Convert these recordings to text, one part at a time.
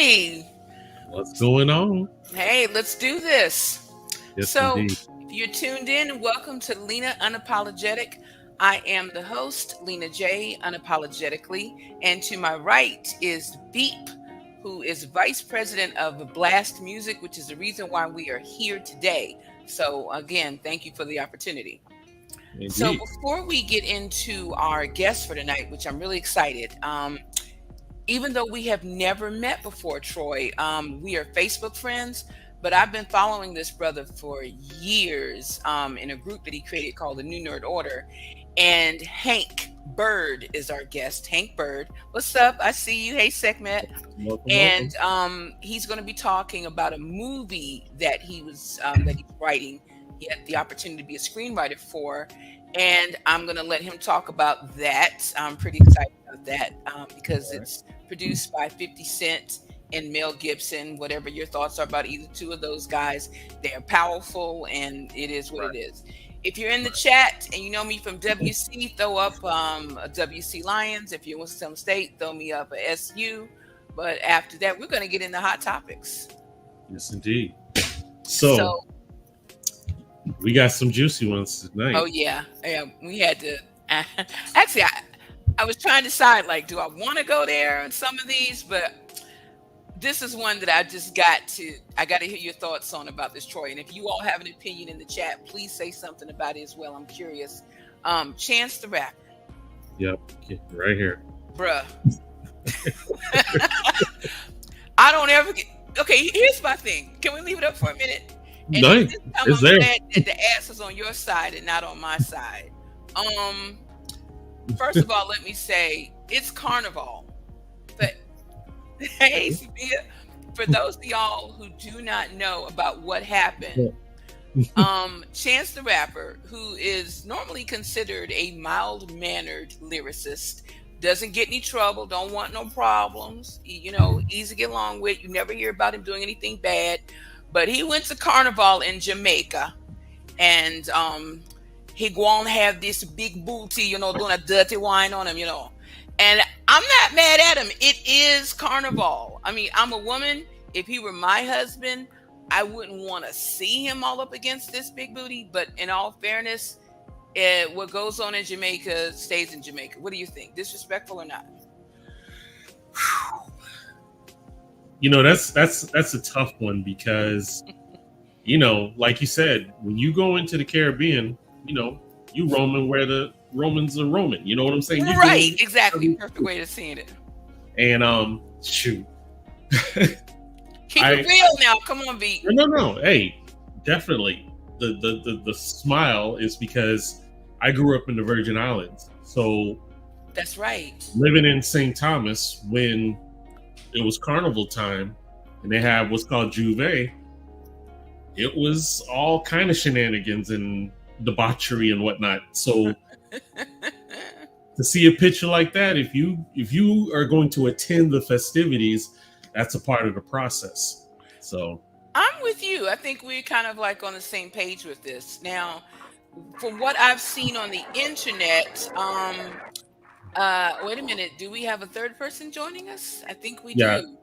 Hey, What's going on? hey, let's do this. Yes, So, indeed. if you're tuned in, welcome to Lena Unapologetic. I am the host, Lena J, unapologetically, and to my right is Beep, who is Vice President of Blast Music, which is the reason why we are here today. So, again, thank you for the opportunity. So, Indeed. before we get into our guest for tonight, which I'm really excited, even though we have never met before, Troy, we are Facebook friends, but I've been following this brother for years in a group that he created called the New Nerd Order. And Hank Bird is our guest. Hank Bird. What's up? I see you. Hey, Sekhmet. Welcome, And welcome. he's going to be talking about a movie that that he's writing. He had the opportunity to be a screenwriter for, and I'm going to let him talk about that. I'm pretty excited about that because All right. it's produced by 50 Cent and Mel Gibson. Whatever your thoughts are about either two of those guys, they are powerful, and it is what Right. it is. If you're in the chat and you know me from WC, throw up a WC Lions. If you're in Winston State, throw me up a SU. But after that, we're going to get into hot topics. Yes, indeed. So So, we got some juicy ones oh tonight. yeah, we had to. Actually, I was trying to decide like, do I want to go there on some of these? But this is one that I got to hear your thoughts on about this, Troy. And if you all have an opinion in the chat, please say something about it as well. I'm curious. Chance the Rapper, Yep. Okay, right here. bruh. I don't ever get. Okay, here's my thing. Can we leave it up for a minute? And Nice. this time It's I'm there. glad that the ass is on your side and not on my side. Um, First of all, let me say it's Carnival. But hey, Sophia, for those of y'all who do not know about what happened, Chance the Rapper, who is normally considered a mild-mannered lyricist, doesn't get any trouble, don't want no problems, easy to get along with. You never hear about him doing anything bad. But he went to Carnival in Jamaica, and he gonna have this big booty, doing a dirty wine on him. And I'm not mad at him. It is Carnival. I mean, I'm a woman. If he were my husband, I wouldn't want to see him all up against this big booty. But in all fairness, what goes on in Jamaica stays in Jamaica. What do you think? Disrespectful or not? That's a tough one because like you said, when you go into the Caribbean, you roaming where the Romans are roaming. You know what I'm saying? You're Right, doing exactly. Perfect way of seeing it. and shoot. Keep it real now. Come on, B. No. Hey, definitely. The smile is because I grew up in the Virgin Islands. So That's right. living in St. Thomas when it was carnival time and they have what's called Juve, it was all kind of shenanigans and debauchery and whatnot. So to see a picture like that, if you are going to attend the festivities, that's a part of the process. So I'm with you. I think we're kind of like on the same page with this. Now, from what I've seen on the internet, wait a minute, do we have a third person joining us? I think we yeah, do.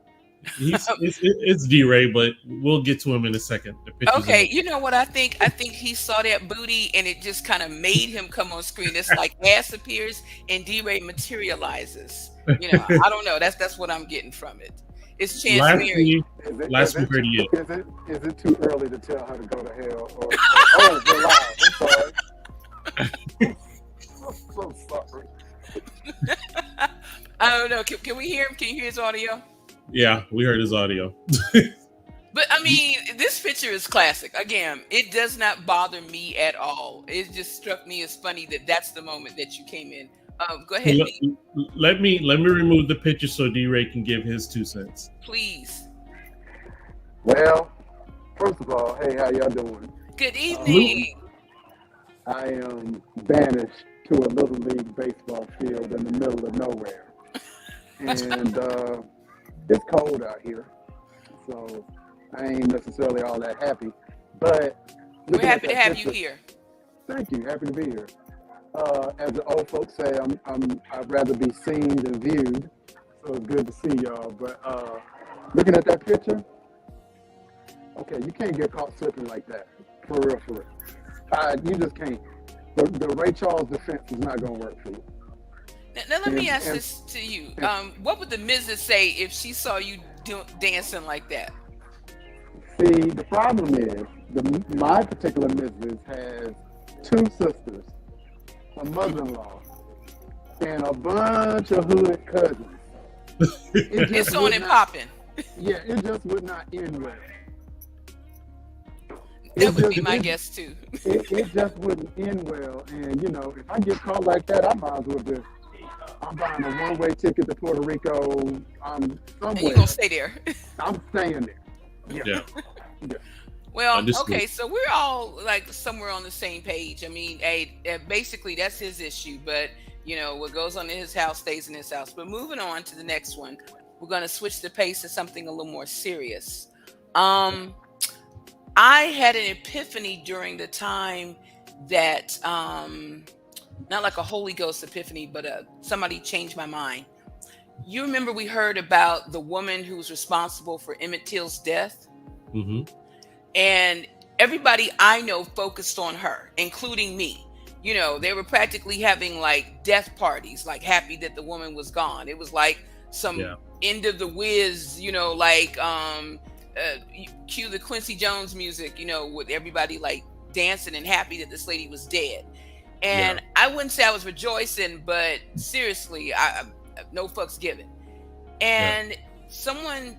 it's D-Ray, but we'll get to him in a second. The pictures Okay, you know what I think? I think he saw that booty and it just kind of made him come on screen. It's like ass appears and D-Ray materializes. I don't know. That's what I'm getting from it. It's Chance last Mary. week, last week heard you. Is it too early to tell her to go to hell? Oh, we're live. I'm sorry. I'm so sorry. I don't know. Can we hear him? Can you hear his audio? Yeah, we heard his audio. But I mean, this picture is classic. Again, it does not bother me at all. It just struck me as funny that that's the moment that you came in. Go ahead, Let me remove the picture so D-Ray can give his 2 cents. please. Well, first of all, hey, how y'all doing? Good evening. I am banished to a little league baseball field in the middle of nowhere, and it's cold out here, so I ain't necessarily all that happy. But We're happy to have you here. Thank you. Happy to be here. As the old folks say, I'd rather be seen than viewed. So it's good to see y'all. But Looking at that picture, okay, you can't get caught slipping like that. For real, for real. You just can't. The Ray Charles defense is not going to work for you. Now let me ask And, this to you. and What would the missus say if she saw you dancing like that? see, the problem is, my particular missus has two sisters, a mother-in-law, and a bunch of hood cousins. It's on and popping. Yeah, it just would not end well. That would be my guess too. It just wouldn't end well. And if I get caught like that, I might as well just. I'm buying a one-way ticket to Puerto Rico. I'm And somewhere. you're gonna stay there. I'm staying there. Yeah. Well, okay, so we're all like somewhere on the same page. I mean, basically that's his issue, but what goes on in his house stays in his house. But moving on to the next one, we're going to switch the pace to something a little more serious. I had an epiphany during the time that, not like a Holy Ghost epiphany, but somebody changed my mind. You remember we heard about the woman who was responsible for Emmett Till's death? Mm-hmm. And everybody I know focused on her, including me. They were practically having like death parties, like happy that the woman was gone. It was like some end of the whiz, cue the Quincy Jones music, with everybody like dancing and happy that this lady was dead. And I wouldn't say I was rejoicing, but seriously, I no fucks given. And someone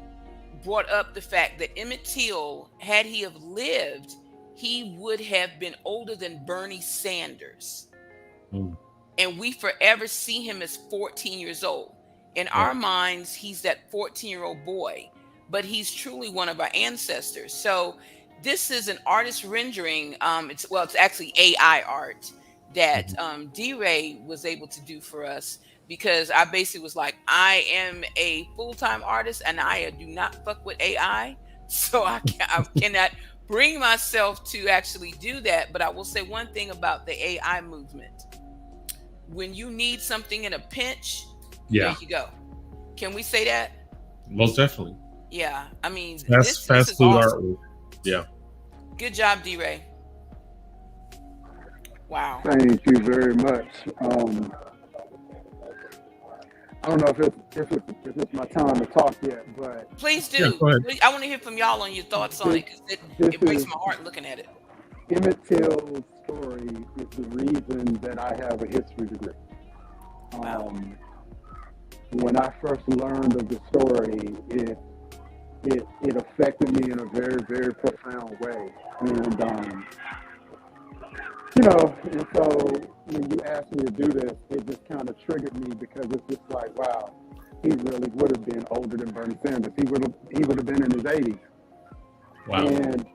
brought up the fact that Emmett Till, had he have lived, he would have been older than Bernie Sanders. And we forever see him as 14 years old. In our minds, he's that 14-year-old boy, but he's truly one of our ancestors. So this is an artist rendering. It's actually AI art that D-Ray was able to do for us, because I basically was like, I am a full-time artist and I do not fuck with AI. So I cannot bring myself to actually do that. But I will say one thing about the AI movement. When you need something in a pinch, there you go. Can we say that? Most definitely. Yeah. I mean, that's this is food awesome. artwork. Yeah. Good job, D-Ray. Wow. Thank you very much. I don't know if it's my time to talk yet, but please do. I want to hear from y'all on your thoughts on it, because it breaks my heart looking at it. Emmett Till's story is the reason that I have a history degree. When I first learned of the story, it affected me in a very, very profound way. And so when you asked me to do this, it just kind of triggered me, because it's just like, wow, he really would have been older than Bernie Sanders. He would have been in his 80s. Wow. And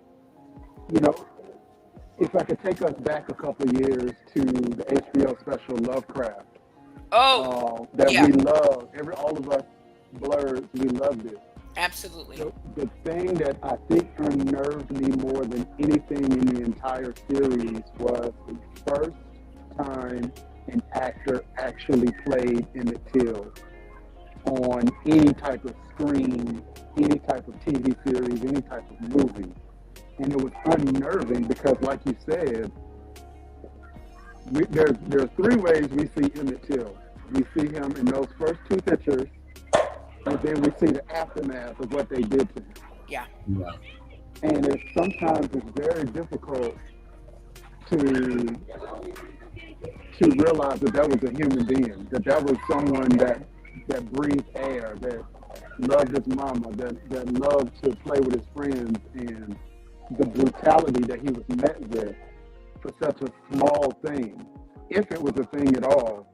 if I could take us back a couple of years to the HBO special Lovecraft. That we love. All of us blurs, we loved it. Absolutely. The thing that I think unnerved me more than anything in the entire series was the first time an actor actually played Emmett Till on any type of screen, any type of TV series, any type of movie. And it was unnerving because, like you said, there are three ways we see Emmett Till. We see him in those first two pictures, and then we see the aftermath of what they did to him. Yeah. And sometimes it's very difficult to realize that was a human being, that was someone that breathed air, that loved his mama, that loved to play with his friends, and the brutality that he was met with for such a small thing, if it was a thing at all,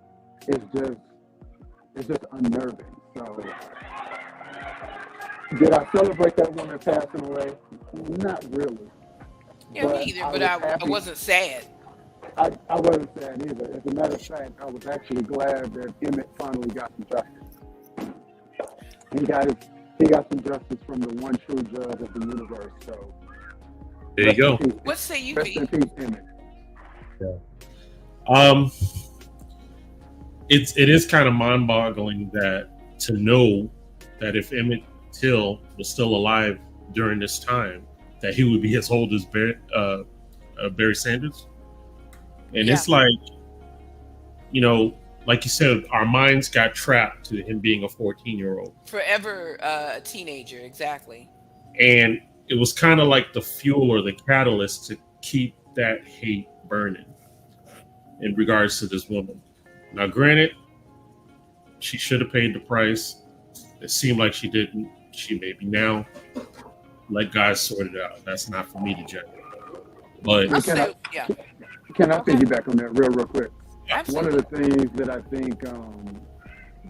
it's just unnerving. So, did I celebrate that woman passing away? Not really. Yeah, me either, but I wasn't sad. I wasn't sad either. As a matter of fact, I was actually glad that Emmett finally got some justice. He got some justice from the one true judge of the universe. So there you go. What say you, Rest in peace, Emmett. Yeah. It is kind of mind-boggling that to know that if Emmett Till was still alive during this time, that he would be as old as Barry Sanders. And Yeah. it's like, like you said, our minds got trapped to him being a 14-year-old. Forever a teenager, exactly. And it was kind of like the fuel or the catalyst to keep that hate burning in regards to this woman. Now, granted, she should have paid the price. It seemed like she didn't. She maybe now let God sort it out. That's not for me to judge. But yeah. Can I piggyback on that real quick? Absolutely. One of the things that I think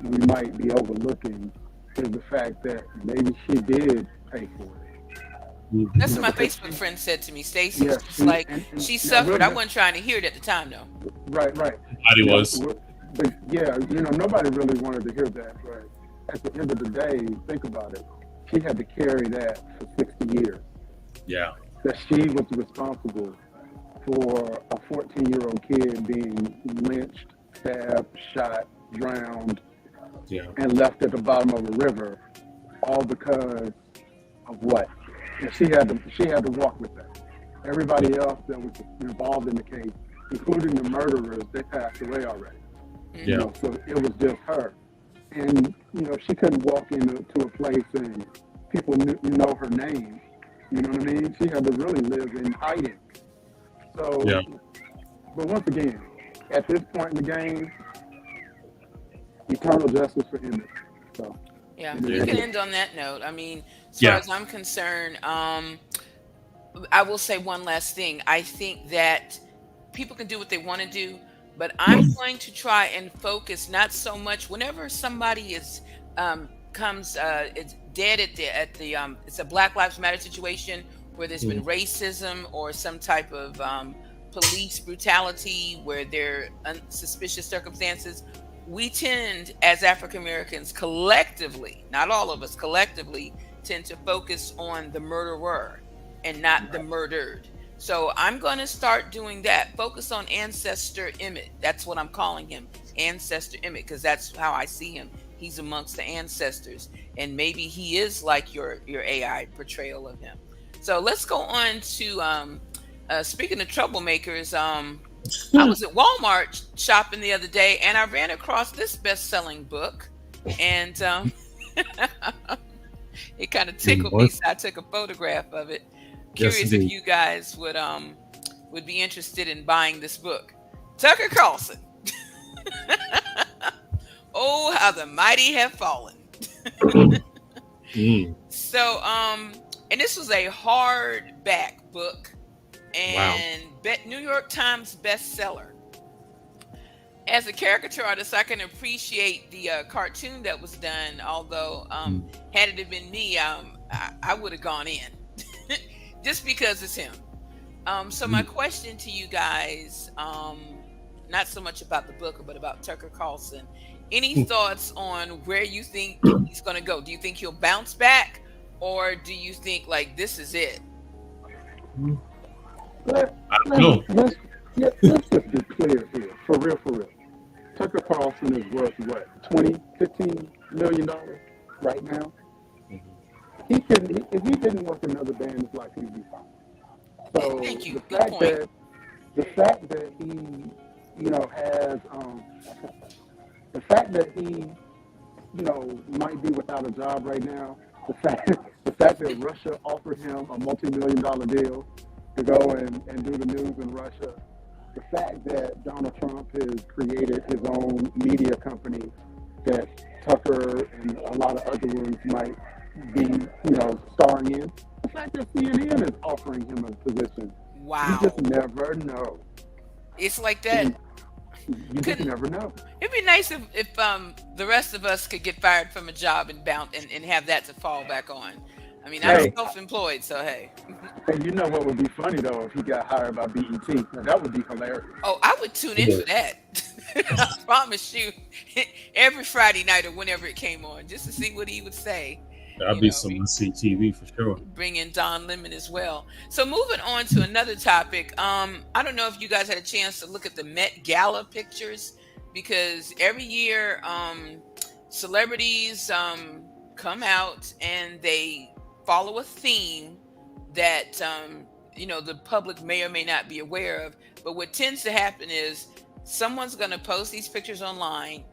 we might be overlooking is the fact that maybe she did pay for it. That's what my Facebook friend said to me, Stacy. Yeah, She's like, she suffered. I wasn't trying to hear it at the time, though. Right. Nobody was. But yeah, nobody really wanted to hear that. But at the end of the day, think about it. She had to carry that for 60 years. Yeah. That she was responsible for a 14-year-old kid being lynched, stabbed, shot, drowned, and left at the bottom of a river, all because of what? And she had to walk with that. Everybody else that was involved in the case, including the murderers, they passed away already. Yeah. So it was just her. And she couldn't walk into a place and people know her name. You know what I mean? She had to really live in hiding. So, but once again, at this point in the game, eternal justice for Emmett. So, yeah, you can end on that note. I mean, as far as I'm concerned, I will say one last thing. I think that people can do what they want to do, but I'm going to try and focus not so much whenever somebody is comes it's dead at the it's a Black Lives Matter situation where there's been racism or some type of police brutality where there are suspicious circumstances. We tend, as African Americans, collectively, not all of us, collectively tend to focus on the murderer and not the murdered. So I'm going to start doing that. Focus on Ancestor Emmett. That's what I'm calling him, Ancestor Emmett, because that's how I see him. He's amongst the ancestors, and maybe he is like your AI portrayal of him. So let's go on to speaking of troublemakers. I was at Walmart shopping the other day, and I ran across this best-selling book, and it kind of tickled me, so I took a photograph of it. Curious if you guys would be interested in buying this book. Tucker Carlson. Oh, how the mighty have fallen. So, and this was a hardback book, and New York Times bestseller. As a caricature artist, I can appreciate the cartoon that was done. Although, had it been me, I would have gone in, just because it's him. So my question to you guys, not so much about the book, but about Tucker Carlson. Any thoughts on where you think he's going to go? Do you think he'll bounce back, or do you think like this is it? Let's just be clear here, for real. Tucker Carlson is worth what, $15 million right now? He can, if he didn't work another day in his life, he'd be fine. So thank you. The fact that he, has the fact that he, might be without a job right now, the fact that Russia offered him a multi-million-dollar deal to go and do the news in Russia, the fact that Donald Trump has created his own media company that Tucker and a lot of other ones might be, starring in, the fact that CNN is offering him a position. Wow. You just never know. It's like that. You just never know. It'd be nice if the rest of us could get fired from a job and bounce and have that to fall back on. I mean, I'm self-employed, so hey. And you know what would be funny though if he got hired by BET? Now, that would be hilarious. Oh, I would tune in for that. I promise you, every Friday night or whenever it came on, just to see what he would say. That'd be some must-see TV for sure. Bring in Don Lemon as well. So moving on to another topic. I don't know if you guys had a chance to look at the Met Gala pictures, because every year celebrities come out and they follow a theme that the public may or may not be aware of. But what tends to happen is someone's going to post these pictures online,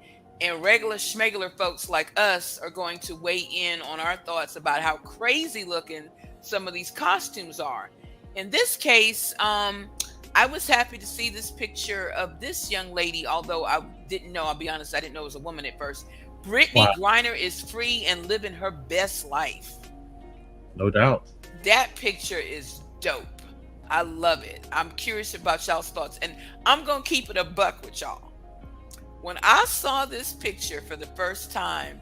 and regular schmegular folks like us are going to weigh in on our thoughts about how crazy looking some of these costumes are. In this case, I was happy to see this picture of this young lady, although I didn't know, I'll be honest, I didn't know it was a woman at first. Brittany Wow. Griner is free and living her best life. No doubt. That picture is dope. I love it. I'm curious about y'all's thoughts, and I'm going to keep it a buck with y'all. When I saw this picture for the first time,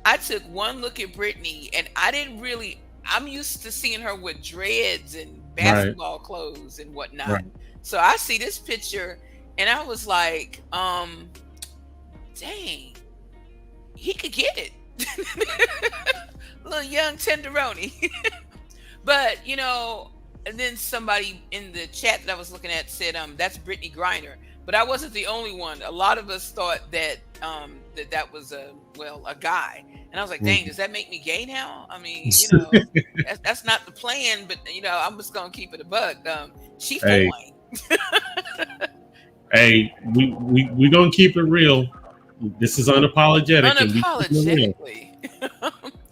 I took one look at Brittany, and I'm used to seeing her with dreads and basketball clothes and whatnot. Right. So I see this picture, and I was like, dang, he could get it. Little young tenderoni. But, and then somebody in the chat that I was looking at said, that's Brittany Griner. But I wasn't the only one. A lot of us thought that that was a guy. And I was like, dang, does that make me gay now? I mean, that's not the plan, but I'm just gonna keep it a buck. She fine. Hey, we gonna keep it real. This is unapologetic. Unapologetically.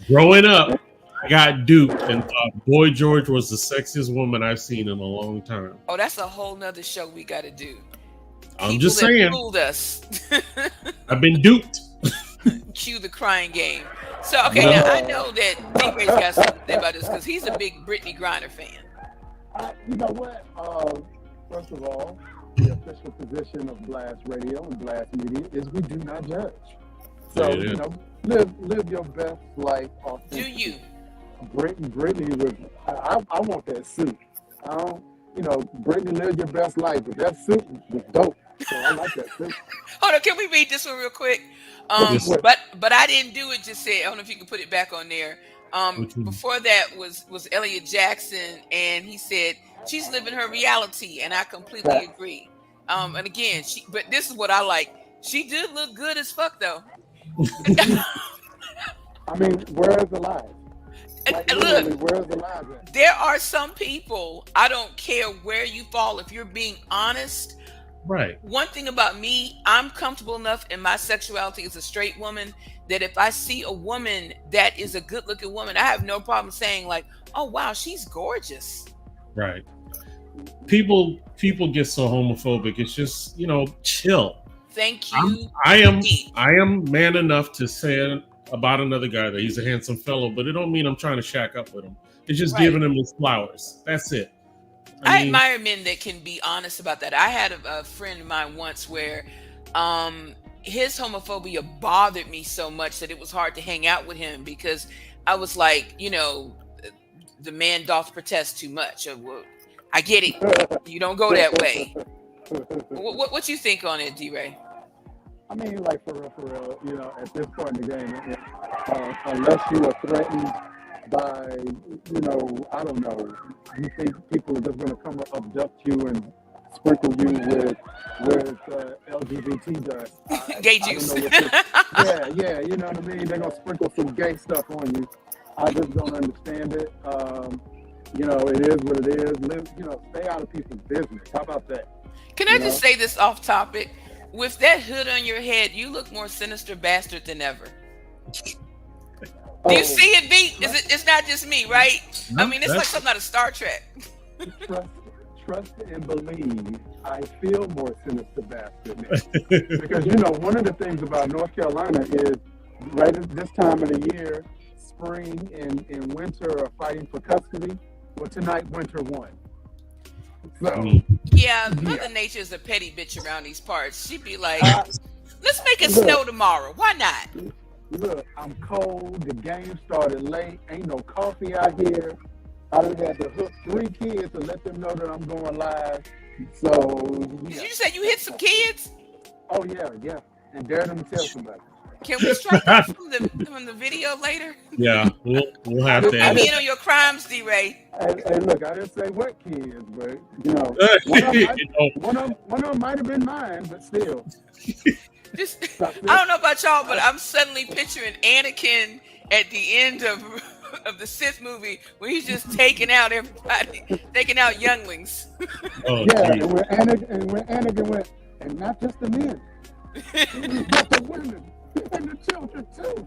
Growing up, I got duped and thought Boy George was the sexiest woman I've seen in a long time. Oh, that's a whole nother show we got to do. I'm just saying. Fooled us. I've been duped. Cue the crying game. So, okay, now I know that D-Ray's got something to say about this because he's a big Brittany Griner fan. You know what? First of all, the official position of Blast Radio and Blast Media is we do not judge. So, live your best life authentically. Do you? Brittany was, I want that suit. Brittany, live your best life, but that suit was dope. So I like that suit. Hold on, can we read this one real quick? But I didn't do it. Just say, I don't know if you can put it back on there. Before that was Elliot Jackson, and he said she's living her reality, and I completely agree. And again, but this is what I like. She did look good as fuck, though. I mean, where is the lies? Like, look, where's the lies at? There are some people, I don't care where you fall, if you're being honest. Right. One thing about me, I'm comfortable enough in my sexuality as a straight woman that if I see a woman that is a good-looking woman, I have no problem saying like, "Oh wow, she's gorgeous." Right. People get so homophobic. It's just, chill. Thank you. I am man enough to say about another guy that he's a handsome fellow, but it don't mean I'm trying to shack up with him. It's just giving him his flowers. That's it. I admire men that can be honest about that. I had a friend of mine once where his homophobia bothered me so much that it was hard to hang out with him because I was like, the man doth protest too much. Well, I get it. You don't go that way. What you think on it, D-Ray? I mean, like for real, at this point in the game, unless you are threatened by, I don't know, you think people are just going to come abduct you and sprinkle you with LGBT dust. Gay juice. Yeah, you know what I mean? They're going to sprinkle some gay stuff on you. I just don't understand it. It is what it is. Stay out of people's business. How about that? Can I just say this off topic? With that hood on your head, you look more sinister bastard than ever. Do you see it, B? It's not just me, right? No, I mean, it's like something out of Star Trek. Trust and believe. I feel more sinister bastard because one of the things about North Carolina is right at this time of the year, spring and winter are fighting for custody. Well, tonight winter won. So yeah, Mother Nature is a petty bitch around these parts. She'd be like, "Let's make it snow tomorrow. Why not?" Look, I'm cold. The game started late. Ain't no coffee out here. I done had to hook 3 kids to let them know that I'm going live. So, Did you say you hit some kids? Oh yeah, and dare them to tell somebody. Can we strike that from the video later? Yeah, we'll have to. I mean, on your crimes, D-Ray. Hey, look, I didn't say what kids, but one of them might have been mine, but still. I don't know about y'all, but I'm suddenly picturing Anakin at the end of the Sith movie when he's just taking out everybody, taking out younglings. Oh, Yeah, geez. and when Anakin went, and not just the men, but the women and the children too.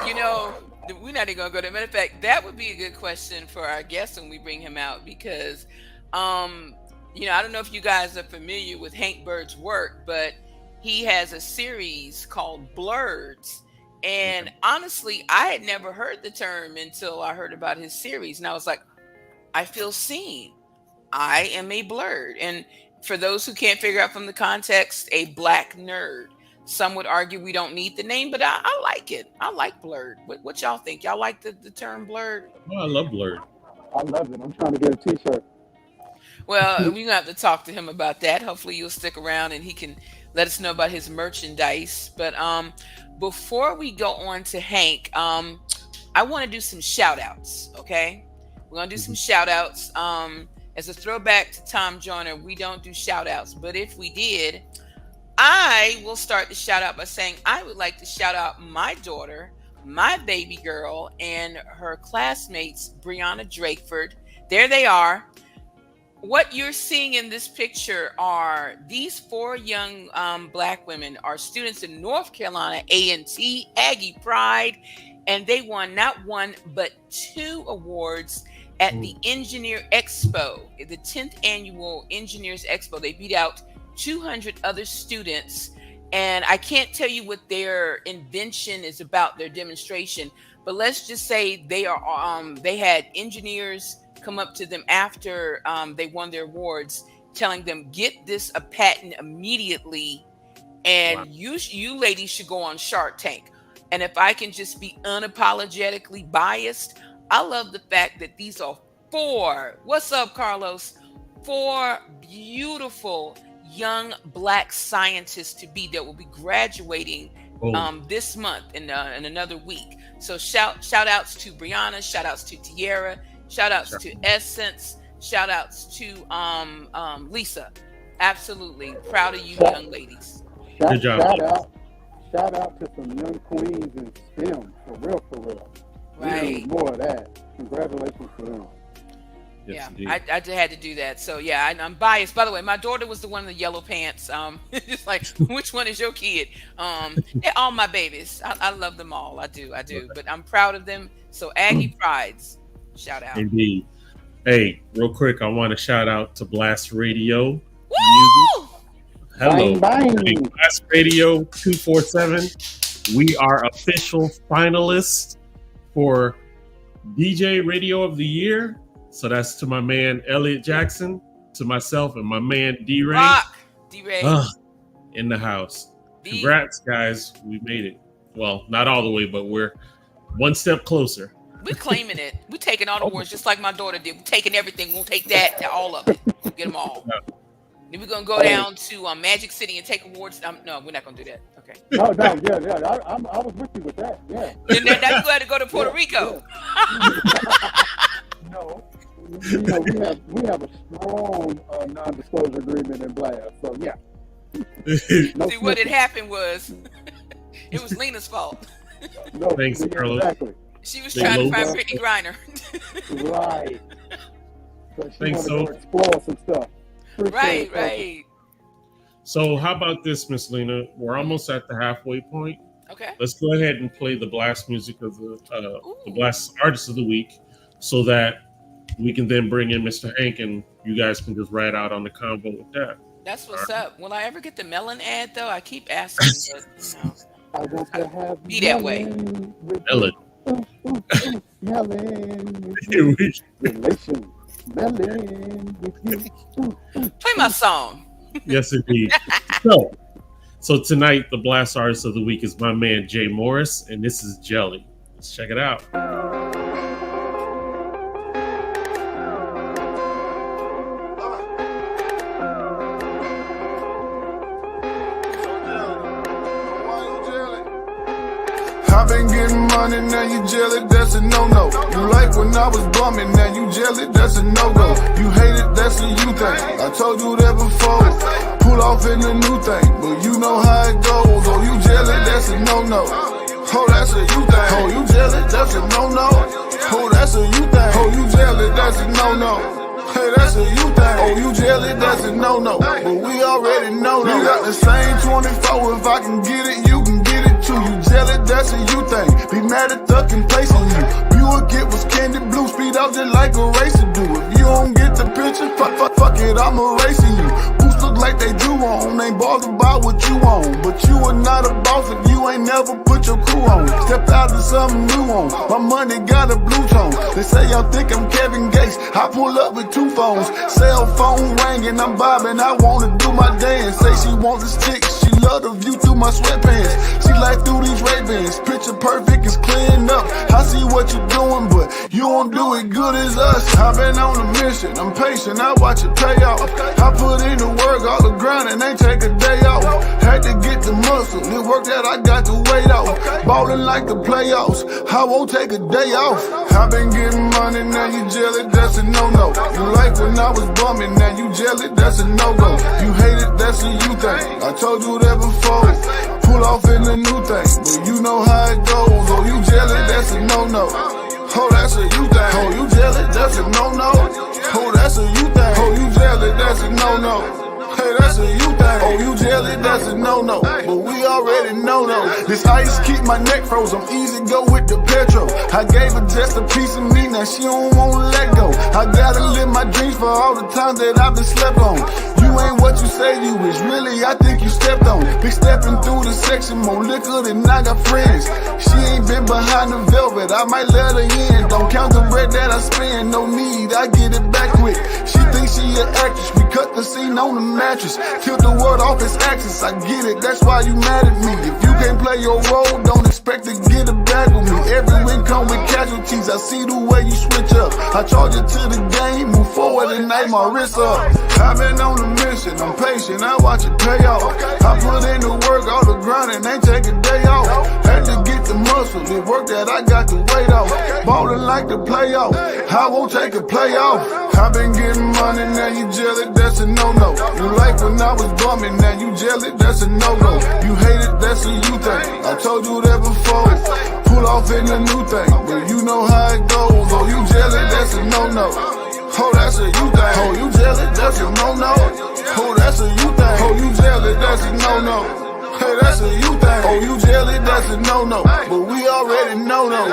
You know, we're not even gonna go there. Matter of fact, that would be a good question for our guest when we bring him out because, you know, I don't know if you guys are familiar with Hank Bird's work, but he has a series called Blurs. And honestly, I had never heard the term until I heard about his series, and I was like, I feel seen. I am a blurred. And for those who can't figure out from the context, a black nerd. Some would argue we don't need the name, but I like it. I like blurred. What y'all think? Y'all like the term blurred? Oh, I love Blurred. I love it. I'm trying to get a T-shirt. Well, we're gonna have to talk to him about that. Hopefully you'll stick around and he can let us know about his merchandise. But before we go on to Hank, I want to do some shout outs, okay? We're gonna do some shout outs. As a throwback to Tom Joyner, we don't do shout outs, but if we did, I will start the shout out by saying I would like to shout out my daughter, my baby girl, and her classmates, Brianna Drakeford. There they are. What you're seeing in this picture are these four young black women are students in North Carolina A&T, Aggie Pride, and they won not one, but 2 awards at the Engineer Expo, the 10th annual Engineers Expo. They beat out 200 other students, and I can't tell you what their invention is about, their demonstration, but let's just say they had engineers come up to them after they won their awards, telling them, get this a patent immediately, and wow, you ladies should go on Shark Tank. And if I can just be unapologetically biased, I love the fact that these are 4, what's up, Carlos? 4 beautiful young black scientists to be that will be graduating this month in another week. So shout outs to Brianna, shout outs to Tiara, shout outs to Essence, shout outs to Lisa. Absolutely proud of you, young ladies. Good job. Shout out to some young queens in STEM, for real. Right. We need more of that. Congratulations to them. Yes, yeah, I had to do that. So yeah, I'm biased. By the way, my daughter was the one in the yellow pants. It's like, which one is your kid? They're all my babies. I love them all. I do. But I'm proud of them. So Aggie Prides, shout out. Indeed. Hey, real quick, I want to shout out to Blast Radio. Woo! Music. Hello, bang, bang. Blast Radio 247. We are official finalists for DJ Radio of the Year. So that's to my man Elliot Jackson, to myself, and my man D-Ray. D-Ray. In the house. Congrats, guys. We made it. Well, not all the way, but we're one step closer. We're claiming it. We're taking all the awards just like my daughter did. We're taking everything. We'll take that, all of it. Get them all. Yeah. Then we're going to go down to Magic City and take awards. No, we're not going to do that. Okay. No, yeah. I was with you with that. Yeah. And then now you got to go to Puerto Rico. Yeah. No. We have a strong non-disclosure agreement in Blast. So, yeah. See, what had happened was it was Lena's fault. No, thanks, Carlos. Exactly. She was trying to find Brittany Griner. Right. So she thanks, wanted to explore some stuff. Right. So how about this, Miss Lena? We're almost at the halfway point. Okay. Let's go ahead and play the Blast music of the Blast Artist of the Week, so that we can then bring in Mr. Hank and you guys can just ride out on the convo with that. That's what's up. Will I ever get the melon ad though? I keep asking, but I want to have be that way. Melon. Melon. Relation. Melon with you. Play my song. Yes, indeed. So tonight, the Blast Artist of the Week is my man Jay Morris, and this is Jelly. Let's check it out. I've been getting money, now you jelly, that's a no-no. You like when I was bumming, now you jelly, that's a no-go. You hate it, that's a you thing. I told you that before. Pull off in the new thing, but you know how it goes. Oh, you jelly, that's a no-no. Oh, that's a you thing. that's a no-no. Oh, that's a you thing. Oh, you jelly, that's a no-no. Hey, that's a you thing. Oh, you jelly, that's a no-no. But we already know that. We got the same 24. If I can get it, you can get it too. You jelly, that's a you thing. Be mad at ducking placing you. You will get was candy blue, speed out just like a racer do. If you don't get the picture, fuck it, I'm erasing you. Boost look like they do on. Ain't bothered about what you own. But you are not a boss if you ain't never put your crew on. Stepped out to something new on. My money got a blue tone. They say y'all think I'm Kevin Gates. I pull up with 2 phones. Cell phone ringing, I'm bobbing. I wanna do my dance. Say she wants a stick. She love the view through my sweatpants. She like through these Ray-Bans. Picture perfect is clearing up. I see what you're doing, but you don't do it good as us. I've been on a mission. I'm patient. I watch it pay off. I put in the work, all the grind, and ain't take a day off. Had to get the muscle. The work that I got to wait off. Ballin' like the playoffs. I won't take a day off. I've been getting money, now you jelly, that's a no-no. You like when I was bumming, now you jelly, that's a no-go. You hate it, that's a you thing. I told you that before. Pull off in the new thing, but you know how it goes. Oh, you jelly, that's a no-no. Oh, that's a you thing. Oh, you jelly, that's a no-no. Oh, that's a you thing. Oh, you jelly, that's a no-no. Hey, that's a you thing. Oh, you jelly, that's a no-no. But we already know though. This ice keep my neck froze. I'm easy go with the petrol. I gave her just a piece of me, now she don't wanna let go. I gotta live my dreams for all the times that I've been slept on. You ain't what you say you is, really, I think you stepped on. Been stepping through the section, more liquor than I got friends. She ain't been behind the velvet, I might let her in. Don't count the bread that I spend, no need, I get it back quick. She thinks she an actress, we cut the scene on the mattress. Tilt the word off its axis, I get it, that's why you mad at me. If you can't play your role, don't expect to get a bag with me. Every win come with casualties, I see the way you switch up. I charge it to the game, move forward and night my wrist up. I've been on a mission, I'm patient, I watch it pay off. I put in the work, all the grinding, ain't take a day off. Had to get the muscle, the work that I got to wait off. Ballin' like the playoff, I won't take a playoff. I've been getting money, now you jelly, that's a no-no. You like when I was bumming, now you jelly, that's a no-go. You hate it, that's a you thing. I told you that before. Pull off in a new thing, but you know how it goes. Oh, you jelly, that's a no-no. Oh, that's a you thing. Oh, you jelly, that's a no-no. Oh, that's a you thing. Oh, you jelly, that's a no-no. Hey, that's a you thing. Oh, you jelly, that's a no-no. But we already know though.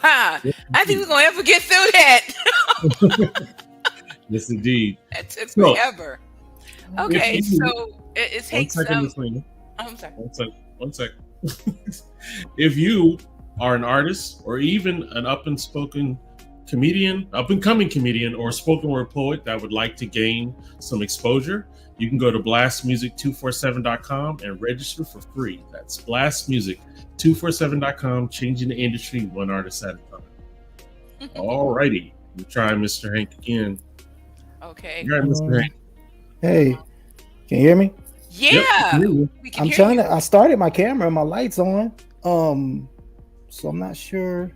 Wow, I think we're gonna ever get through that. Yes, indeed. That took So, forever. Okay, if you- so it One takes second, Miss Lena. I'm sorry. One sec. If you are an artist or even an up and coming comedian or spoken word poet that would like to gain some exposure, you can go to blastmusic247.com and register for free. That's blastmusic247.com, changing the industry one artist at a time. Alrighty. We try Mr. Hank again. Okay. All right, Mr. Hank. Hey, can you hear me? Yeah. Yep, I can hear you. We can I'm hear trying you. to. I started my camera and my lights on. So I'm not sure.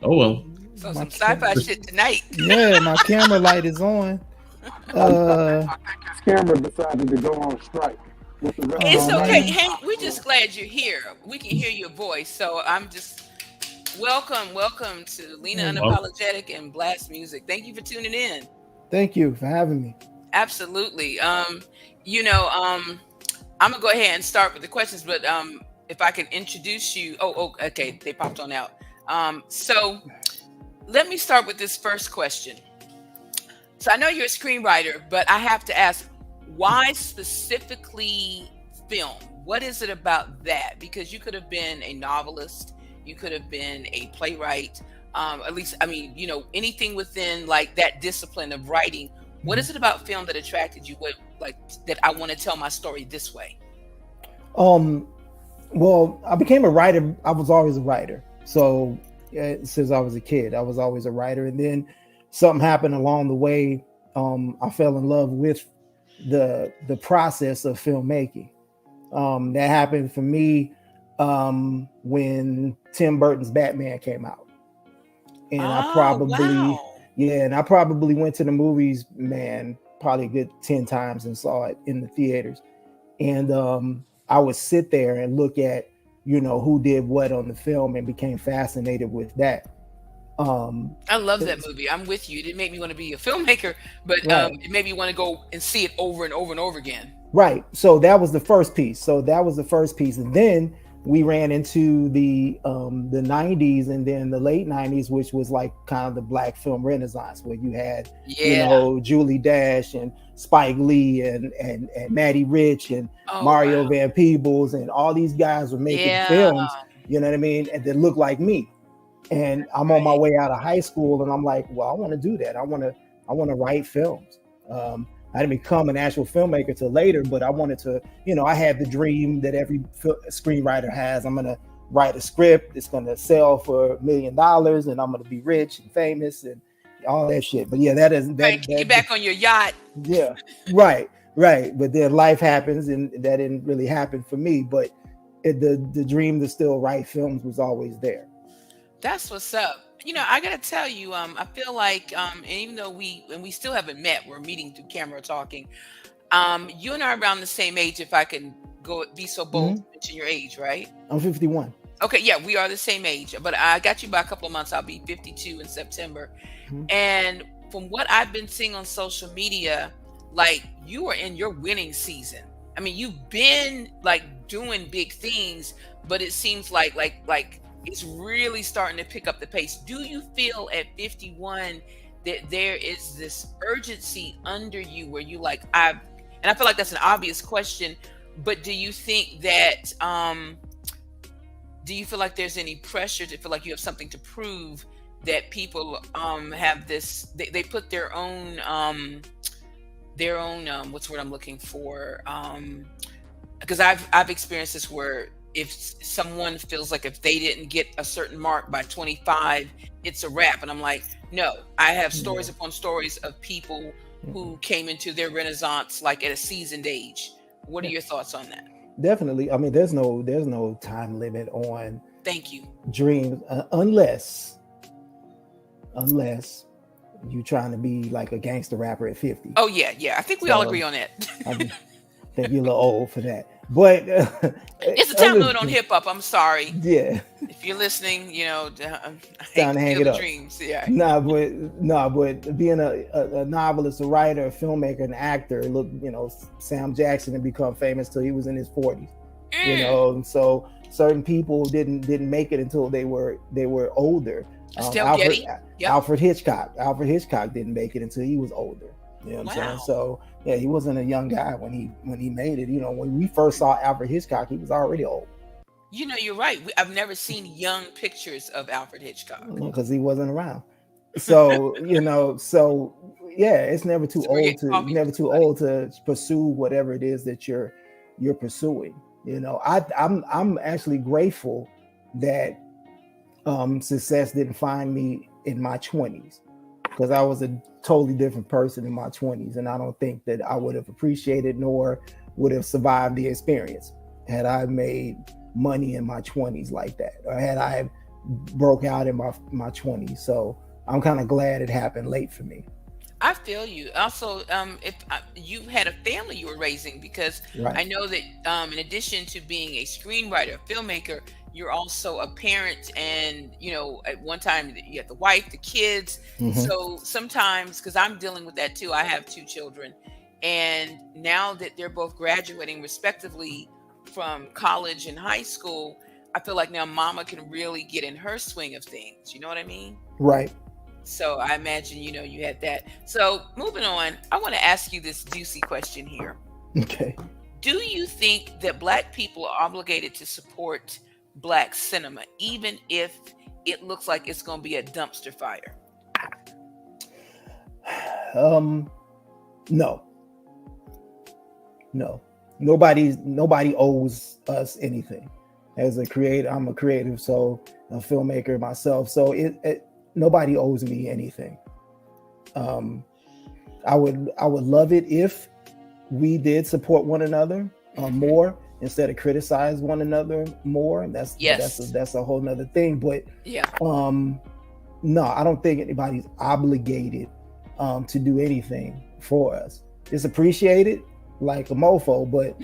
Oh well. So my some sci-fi shit tonight. Yeah, my camera light is on. I think his camera decided to go on strike. With the rest It's of the okay, night. Hank. We're just glad you're here. We can hear your voice. So I'm just welcome to Lena Mm. Unapologetic and Blast Music. Thank you for tuning in. Thank you for having me. Absolutely. You know, I'm gonna go ahead and start with the questions, but if I can introduce you. Okay, they popped on out. So let me start with this first question. So I know you're a screenwriter, but I have to ask, why specifically film? What is it about that? Because you could have been a novelist, you could have been a playwright, at least, I mean, anything within like that discipline of writing. What Mhm. is it about film that attracted you? What like that I want to tell my story this way? Um, well, I became a writer. I was always a writer. So since I was a kid, I was always a writer. And then something happened along the way. I fell in love with the process of filmmaking. That happened for me when Tim Burton's Batman came out, and I Oh, probably wow. yeah, and I probably went to the movies, man, probably a good 10 times and saw it in the theaters. And I would sit there and look at who did what on the film and became fascinated with that. Um, I love that it's- movie. I'm with you. It didn't make me want to be a filmmaker, but right. it made me want to go and see it over and over and over again. Right. So that was the first piece. And then we ran into the 90s and then the late 90s, which was like kind of the black film renaissance, where you had, Yeah. Julie Dash and Spike Lee and Matty Rich and Oh, Mario wow. Van Peebles, and all these guys were making Yeah. films, you know what I mean, and that looked like me. And I'm on my Right. way out of high school, and I'm like, well, I want to do that. I want to write films. I didn't become an actual filmmaker till later, but I wanted to, I had the dream that every screenwriter has. I'm gonna write a script. It's gonna sell for $1 million, and I'm gonna be rich and famous and all that shit. But yeah, that is Right. that Get that back on your yacht. yeah, right, right. But then life happens, and that didn't really happen for me. But the dream to still write films was always there. That's what's up. I gotta tell you, I feel like, and even though we still haven't met, we're meeting through camera talking. You and I are around the same age, if I can go be so bold to Mhm. mention your age, right? I'm 51. Okay, yeah, we are the same age, but I got you by a couple of months. I'll be 52 in September. Mhm. And from what I've been seeing on social media, like you are in your winning season. I mean, you've been like doing big things, but it seems like it's really starting to pick up the pace. Do you feel at 51 that there is this urgency under you where you like I feel like that's an obvious question, but do you feel like there's any pressure to feel like you have something to prove, that people have this they put their own what's the word I'm looking for, because I've experienced this where if someone feels like if they didn't get a certain mark by 25, it's a wrap, and I'm like, no, I have stories Yeah. upon stories of people Mhm. who came into their renaissance like at a seasoned age. What are Yeah. your thoughts on that? Definitely. I mean, there's no time limit on Thank you. dreams, unless you trying to be like a gangster rapper at 50. Oh yeah, yeah, I think we all agree So on that. I think you're a little old for that. But It's a time other limit on hip hop. I'm sorry yeah, if you're listening. I it's hate time to to hang kill it the up. dreams. Yeah. But being a novelist, a writer, a filmmaker, an actor, look, Sam Jackson had become famous till he was in his 40s. Mm, And so certain people didn't make it until they were older. Um, Estelle Alfred Getty. Yep. Alfred Hitchcock didn't make it until he was older. You know what I'm saying? Wow. So yeah, he wasn't a young guy when he made it. When we first saw Alfred Hitchcock, he was already old You're right. I've never seen young pictures of Alfred Hitchcock. because he wasn't around. So yeah, it's never too So we're old getting to coffee never for too somebody. old to pursue whatever it is that you're pursuing. I'm actually grateful that success didn't find me in my 20s, because I was a totally different person in my 20s, and I don't think that I would have appreciated nor would have survived the experience had I made money in my 20s like that, or had I broke out in my 20s. So I'm kind of glad it happened late for me. I feel you. Also, if you had a family you were raising, because I Right. know that in addition to being a screenwriter, a filmmaker, you're also a parent, and at one time you have the wife, the kids. Hmm. So sometimes, because I'm dealing with that too, I have two children, and now that they're both graduating respectively from college and high school, I feel like now mama can really get in her swing of things. You know what I mean? Right. So I imagine, you had that. So moving on, I want to ask you this juicy question here. Okay. Do you think that Black people are obligated to support Black cinema, even if it looks like it's going to be a dumpster fire? No, no. Nobody owes us anything. As a creator, I'm a creative, so a filmmaker myself. So nobody owes me anything. I would love it if we did support one another more instead of criticize one another more. That's a whole nother thing. But Yeah. no, I don't think anybody's obligated to do anything for us. It's appreciated like a mofo, but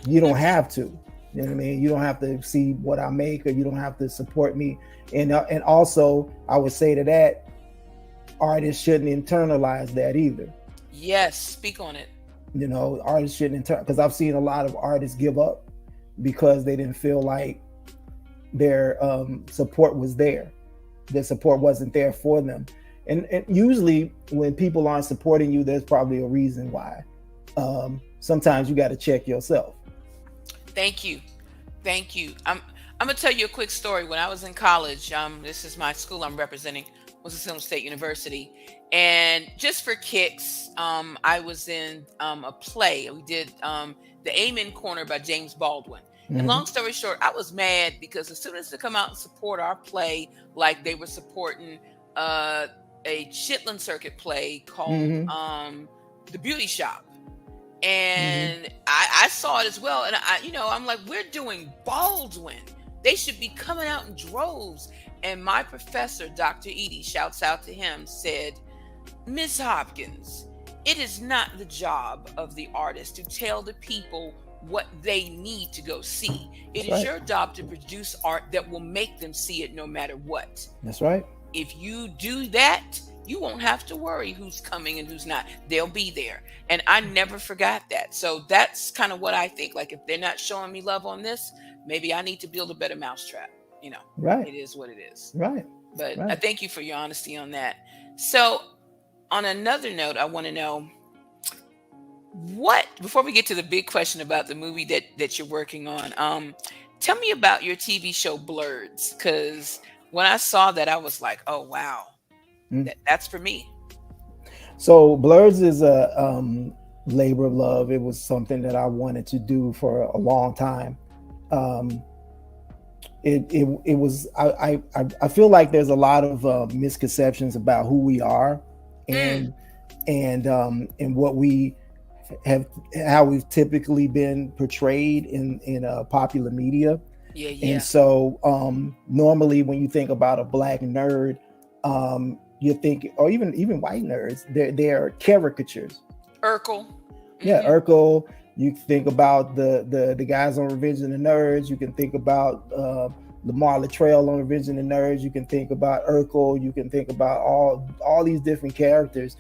you don't have to. You know what I mean? You don't have to see what I make, or you don't have to support me. And also, I would say to that, artists shouldn't internalize that either. Yes, speak on it. Artists shouldn't because I've seen a lot of artists give up because they didn't feel like their support was there. Their support wasn't there for them. And usually when people aren't supporting you, there's probably a reason why. Sometimes you got to check yourself. Thank you. I'm gonna tell you a quick story. When I was in college, this is my school I'm representing, Winston-Salem State University, and just for kicks, I was in a play. We did the Amen Corner by James Baldwin. And long story short, I was mad because the students to come out and support our play like they were supporting a Chitlin Circuit play called The Beauty Shop. And I saw it as well. And I'm like, we're doing Baldwin. They should be coming out in droves. And my professor, Dr. Edie, shouts out to him, said, Miss Hopkins, it is not the job of the artist to tell the people what they need to go see. It is your job to produce art that will make them see it no matter what. That's right. If you do that, you won't have to worry who's coming and who's not. They'll be there. And I never forgot that. So that's kind of what I think. Like, if they're not showing me love on this, maybe I need to build a better mousetrap. Right. It is what it is. Right. But I thank you for your honesty on that. So on another note, I want to know before we get to the big question about the movie that you're working on, tell me about your TV show Blurreds, because when I saw that, I was like, oh, wow, that's for me. So Blurreds is a labor of love. It was something that I wanted to do for a long time. It was, I feel like there's a lot of misconceptions about who we are and what we have, how we've typically been portrayed in popular media. Yeah. And so normally when you think about a Black nerd, you think, or even white nerds, they're caricatures. Urkel. Yeah, Urkel. You think about the guys on Revenge of the Nerds. You can think about Lamar Latrell on Revenge of the Nerds. You can think about Urkel. You can think about all these different caricatures,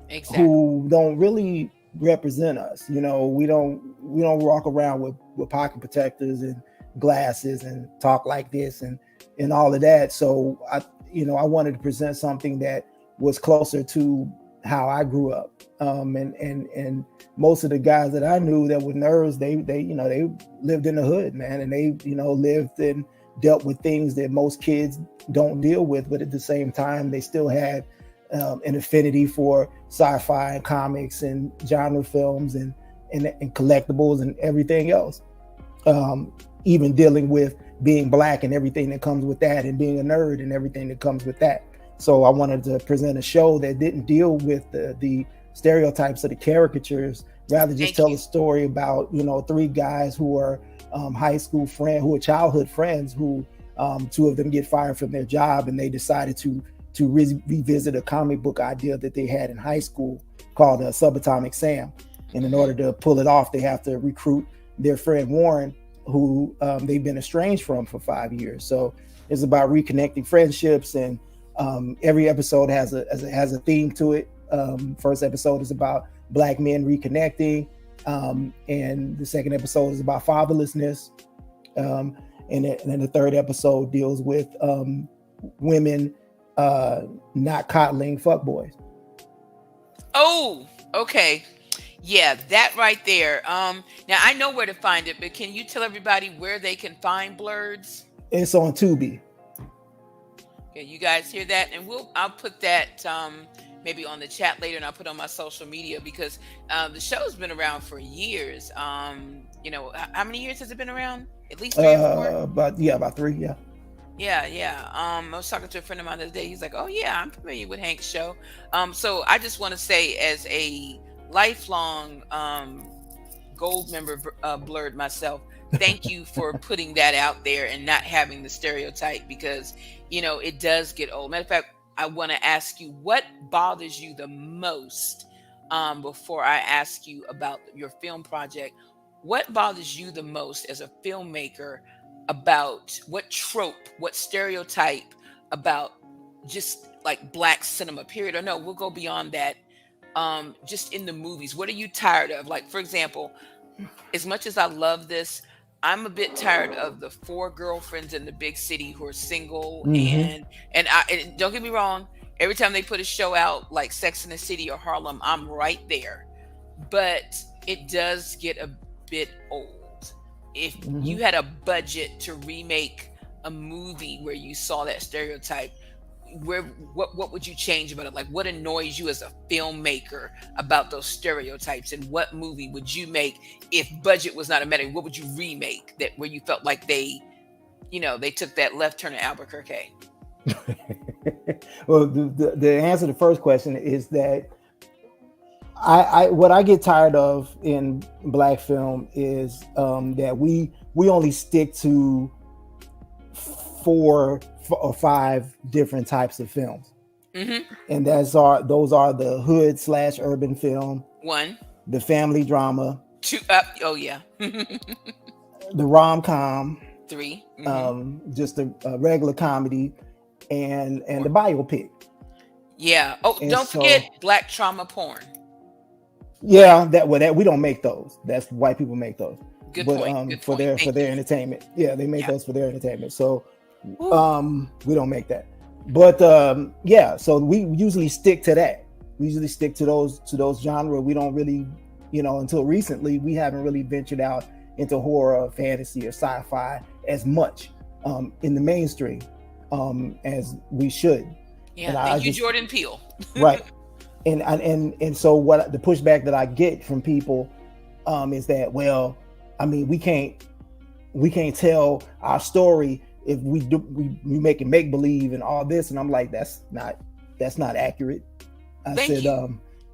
exactly, who don't really represent us. We don't walk around with pocket protectors and glasses and talk like this and all of that. So I wanted to present something that was closer to how I grew up. And most of the guys that I knew that were nerds, they lived in the hood, man, and they lived and dealt with things that most kids don't deal with, but at the same time they still had an affinity for sci-fi and comics and genre films and collectibles and everything else, even dealing with being Black and everything that comes with that, and being a nerd and everything that comes with that. So I wanted to present a show that didn't deal with the stereotypes of the caricatures, rather just tell a story about, three guys who are high school friends, who are childhood friends, who two of them get fired from their job, and they decided to revisit a comic book idea that they had in high school called Subatomic Sam. And in order to pull it off, they have to recruit their friend Warren, who they've been estranged from for 5 years. So it's about reconnecting friendships, and every episode has a theme to it. First episode is about Black men reconnecting, and the second episode is about fatherlessness, and then the third episode deals with women not coddling fuckboys. Oh, okay. Yeah, that right there. Now I know where to find it, but can you tell everybody where they can find Blurs? It's on Tubi. Okay, you guys hear that? And I'll put that maybe on the chat later, and I'll put it on my social media, because the show's been around for years. You know, how many years has it been around? At least 3 or 4? About 3, yeah. Yeah. I was talking to a friend of mine the other day. He's like, "Oh yeah, I'm familiar with Hank's show." So I just want to say, as a lifelong gold member Blurred myself, thank you for putting that out there and not having the stereotype, because you know it does get old. Matter of fact, I want to ask you, what bothers you the most before I ask you about your film project. What bothers you the most as a filmmaker about what trope, what stereotype about just like Black cinema, period? Or no, we'll go beyond that. Just in the movies, what are you tired of? Like, for example, as much as I love this, I'm a bit tired of the 4 girlfriends in the big city who are single. Mhm. And don't get me wrong, every time they put a show out like Sex in the City or Harlem, I'm right there. But it does get a bit old. If you had a budget to remake a movie where you saw that stereotype, what would you change about it? Like, what annoys you as a filmmaker about those stereotypes, and what movie would you make if budget was not a matter? What would you remake that where you felt like they took that left turn at Albuquerque? Well, the answer to the first question is that what I get tired of in Black film is that we only stick to 4 or 5 different types of films, and those are the hood/urban film, 1, the family drama, 2, oh yeah, the rom-com, 3, just a regular comedy, and the biopic. Yeah. Oh, And don't forget Black trauma porn. Yeah, that we don't make those. That's white people make those. Good but point. Good for point. their entertainment. Yeah, they make those for their entertainment. So Ooh. we don't make that. But yeah, so we usually stick to that. We usually stick to those genre. We don't really, until recently, we haven't really ventured out into horror, fantasy, or sci-fi as much in the mainstream as we should. Yeah, thank you, Jordan Peele. Right. And so what the pushback that I get from people is that, well, I mean, we can't tell our story if we make it make believe and all this, and I'm like, that's not accurate. I said,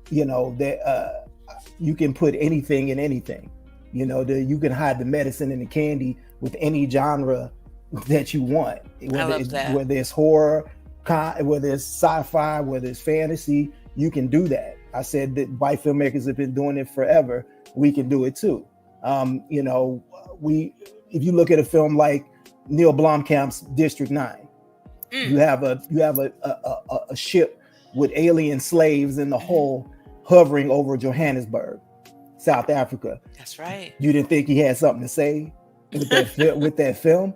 that you can put anything in anything. You can hide the medicine in the candy with any genre that you want. Whether it's horror, whether it's sci-fi, whether it's fantasy, you can do that. I said that white filmmakers have been doing it forever. We can do it too. If you look at a film like Neil Blomkamp's District 9, you have a ship with alien slaves in the hull hovering over Johannesburg, South Africa. That's right. You didn't think he had something to say with that film?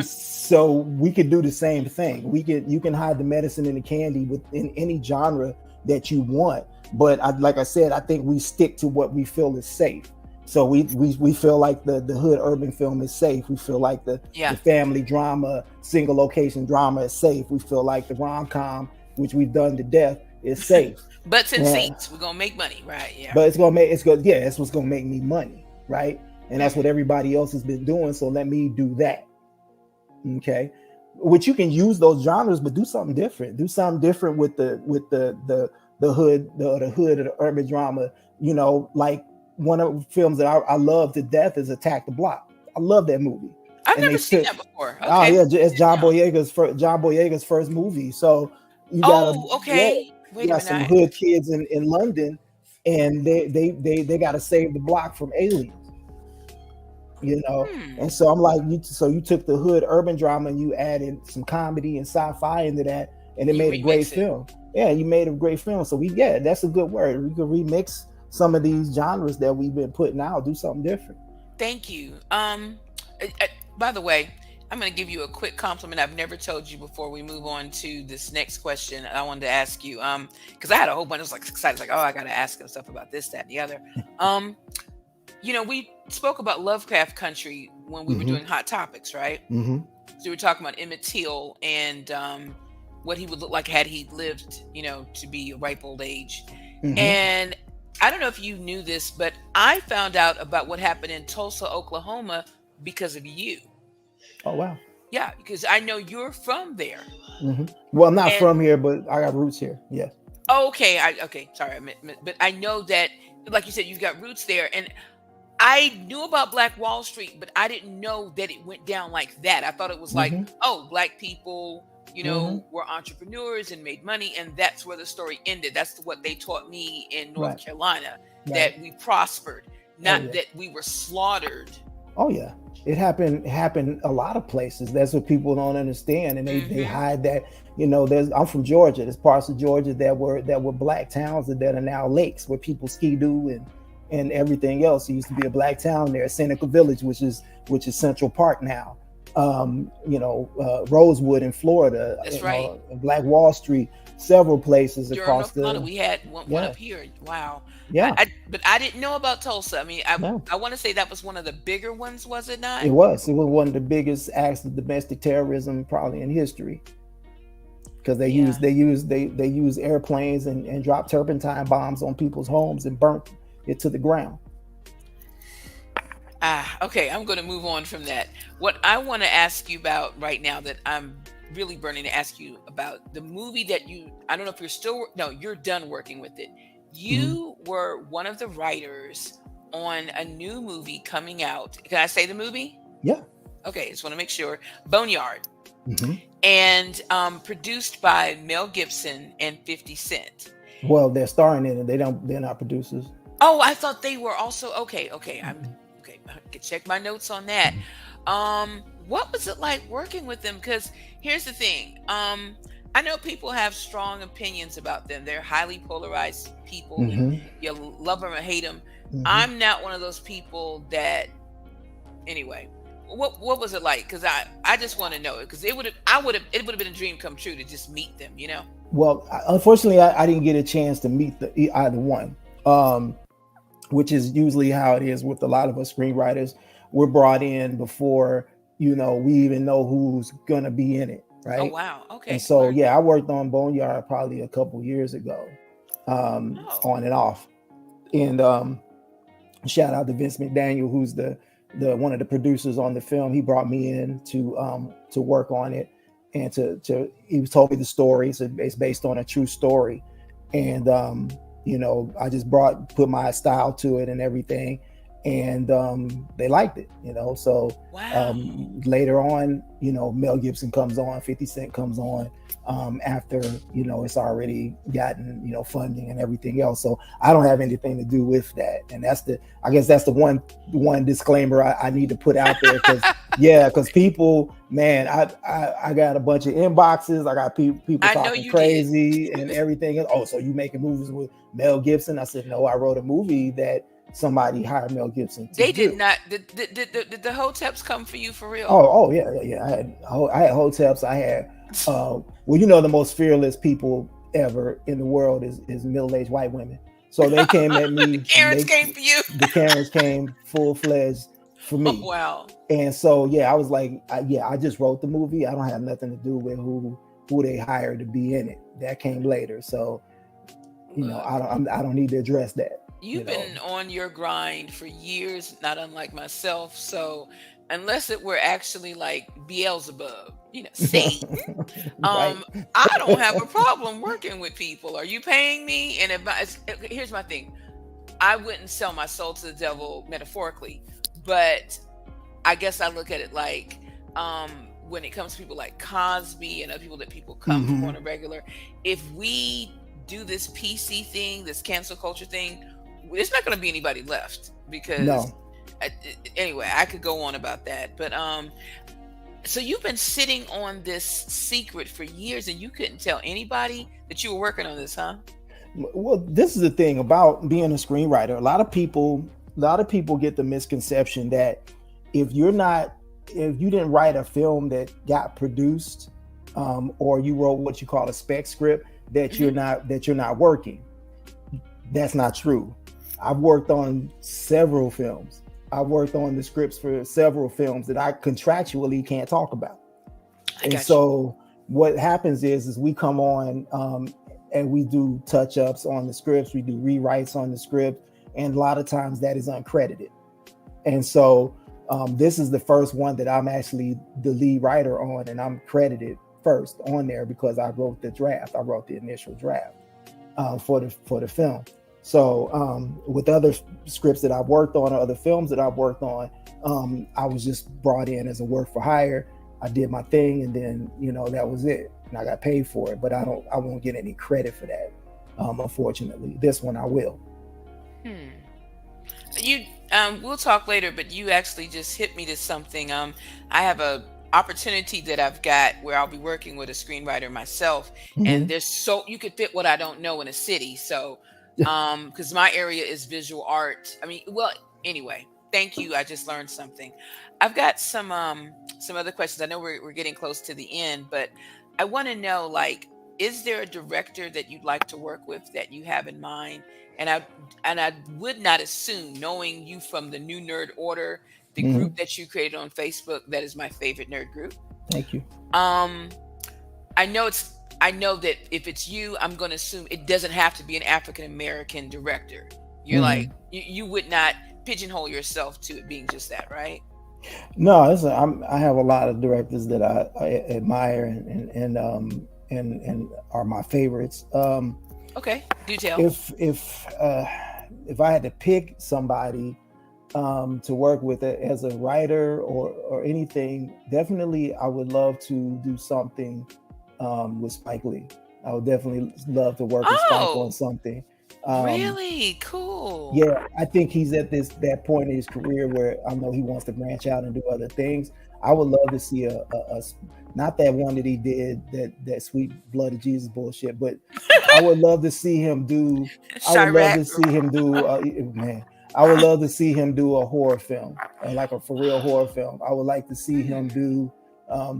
So we could do the same thing. You can hide the medicine in the candy within any genre that you want. But like I said, I think we stick to what we feel is safe. So we feel like the hood urban film is safe. We feel like the family drama, single location drama is safe. We feel like the rom-com, which we've done to death, is safe. Butts and seats, we're gonna make money, right? Yeah. But that's what's gonna make me money, right? And that's what everybody else has been doing. So let me do that. Okay. Which you can use those genres, but do something different. Do something different with the hood, the hood of the urban drama. Like one of the films that I love to death is Attack the Block. I love that movie. I've never seen that before. Okay. Oh yeah, it's John Boyega's first movie. So you got you got some hood kids in London, and they got to save the block from aliens. you know. Hmm. And so I'm like, you took the hood urban drama and you added some comedy and sci-fi into that, and it You made a great remix it. film. Yeah, you made a great film. So that's a good word. We could remix some of these genres that we've been putting out, do something different. Thank you. By the way, I'm going to give you a quick compliment I've never told you before we move on to this next question I wanted to ask you. Because I had a whole bunch of like excited, like, oh, I got to ask him stuff about this, that, and the other. Um, we spoke about Lovecraft Country when we were Mm-hmm. doing Hot Topics, right? Mm-hmm. So we were talking about Emmett Till and what he would look like had he lived, to be a ripe old age. Mm-hmm. And I don't know if you knew this, but I found out about what happened in Tulsa, Oklahoma because of you. Oh wow. Yeah, because I know you're from there. Mm-hmm. Well, I'm not And from here, but I got roots here. Yeah. okay, sorry, but I know that, like you said, you've got roots there, and I knew about Black Wall Street, but I didn't know that it went down like that. I thought it was like, Mm-hmm. oh, Black people, Mm-hmm. were entrepreneurs and made money, and that's where the story ended. That's what they taught me in North Right. Carolina, Right. that we prospered, not yeah. that we were slaughtered. Oh yeah, it happened a lot of places. That's what people don't understand, and they Mhm. hide that. I'm from Georgia. There's parts of Georgia that were black towns that are now lakes where people ski do and everything else. It used to be a black town there, Seneca Village, which is Central Park now. Rosewood in Florida. That's right. Black Wall Street, several places Durham, across North Carolina, we had one Yeah. up here. Wow. Yeah, But I didn't know about Tulsa. I mean, No. I want to say that was one of the bigger ones, was it not? it was one of the biggest acts of domestic terrorism probably in history. Because they Yeah. use airplanes and dropped turpentine bombs on people's homes and burnt it to the ground. Okay, I'm going to move on from that. What I want to ask you about right now, that I'm really burning to ask you about, the movie that I don't know if you're still, no, you're done working with it. You were one of the writers on a new movie coming out. Can I say the movie? Yeah. Okay, just want to make sure. Boneyard. Mm-hmm. And produced by Mel Gibson and 50 Cent. Well, they're starring in it. They're not producers. Oh, I thought they were also okay. I can check my notes on that. What was it like working with them? Because here's the thing. I know people have strong opinions about them. They're highly polarized people. Mm-hmm. You love them or hate them. Mm-hmm. I'm not one of those people that. Anyway, what was it like? Because I just want to know it, because it would have been a dream come true to just meet them. Well, unfortunately, I didn't get a chance to meet either one, which is usually how it is with a lot of us screenwriters. We're brought in before we even know who's gonna be in it, right? Oh wow, okay. And so I worked on Boneyard probably a couple years ago, on and off, and shout out to Vince McDaniel, who's the one of the producers on the film. He brought me in to work on it, and he told me the story. So it's based on a true story, and I just put my style to it and everything, and they liked it. So wow. Later on, Mel Gibson comes on, 50 Cent comes on, after it's already gotten funding and everything else. So I don't have anything to do with that, and that's the one disclaimer I need to put out there, because people, man, I got a bunch of inboxes. I got people talking crazy and everything. Oh, so you making movies with Mel Gibson? I said, no, I wrote a movie that somebody hired Mel Gibson to They do. did not. Did the hoteps come for you for real? Oh yeah. I had hoteps. I had the most fearless people ever in the world is middle-aged white women. So they came at me. The Karens came for you. The Karens came full-fledged for me. Oh, wow. And so I was like, I just wrote the movie. I don't have nothing to do with who they hired to be in it. That came later. So I don't need to address that. You've been on your grind for years, not unlike myself. So unless it were actually like Beelzebub, Satan, Right. I don't have a problem working with people. Are you paying me? And here's my thing. I wouldn't sell my soul to the devil metaphorically, but I guess I look at it like, when it comes to people like Cosby and other people that people come from on a regular, if we do this PC thing, this cancel culture thing, there's not going to be anybody left, because I, anyway, I could go on about that, but so you've been sitting on this secret for years, and you couldn't tell anybody that you were working on this, huh? Well, this is the thing about being a screenwriter. A lot of people get the misconception that if you're not, if you didn't write a film that got produced, or you wrote what you call a spec script, that Hmm. you're not working. That's not true. I've worked on several films. I've worked on the scripts for several films that I contractually can't talk about. I And got you. so what happens is we come on, and we do touch ups on the scripts, we do rewrites on the script, and a lot of times that is uncredited. And so this is the first one that I'm actually the lead writer on, and I'm credited first on there because I wrote the draft. I wrote the initial draft for the film. So with other scripts that I've worked on or other films that I've worked on, I was just brought in as a work for hire. I did my thing, and then that was it, and I got paid for it. But I won't get any credit for that, unfortunately. This one I will. Hmm. You we'll talk later, but you actually just hit me to something. I have a opportunity that I've got where I'll be working with a screenwriter myself, and Mhm. there's so you could fit what I don't know in a city. So because my area is visual art. I mean, well, anyway, thank you. I just learned something. I've got some other questions. I know we're getting close to the end, but I want to know, like, is there a director that you'd like to work with that you have in mind? And I would not assume, knowing you from the New Nerd Order, the group Mhm. that you created on Facebook, that is my favorite nerd group. Thank you. Um, I know that if it's you, I'm going to assume it doesn't have to be an African American director. You're like Mhm. you would not pigeonhole yourself to it being just that, right? No, I have a lot of directors that I admire and are my favorites. Okay, do tell. If I had to pick somebody to work with as a writer or anything, definitely I would love to do something with Spike Lee. I would definitely love to work with Spike on Oh, something. Um, really? Cool. yeah, I think he's at that point in his career where I know he wants to branch out and do other things. I would love to see not that one that he did, that sweet blood of Jesus bullshit, but I would love to see him do. I would love Chirac. to see him do. Man, I would love to see him do a horror film, like a for real horror film. I would like to see him Hmm, do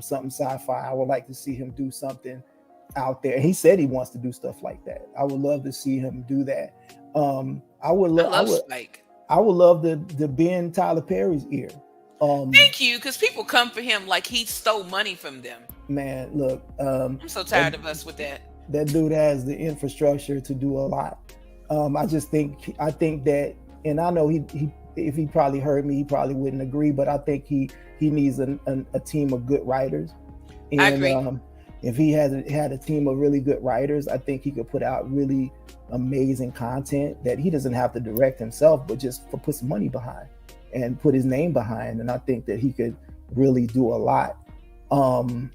something sci-fi. I would like to see him do something out there. He said he wants to do stuff like that. I would love to see him do that. I would I love. love Spike. I would love to bend Tyler Perry's ear. Um, Thank you, because people come for him like he stole money from them. Man, look, I'm so that tired of us with that. that dude has the infrastructure to do a lot. I think that, and I know he if he probably heard me, he probably wouldn't agree, but I think he needs a team of good writers, I and agree. if he had a team of really good writers, I think he could put out really amazing content that he doesn't have to direct himself, but just put some money behind and put his name behind, and I think that he could really do a lot.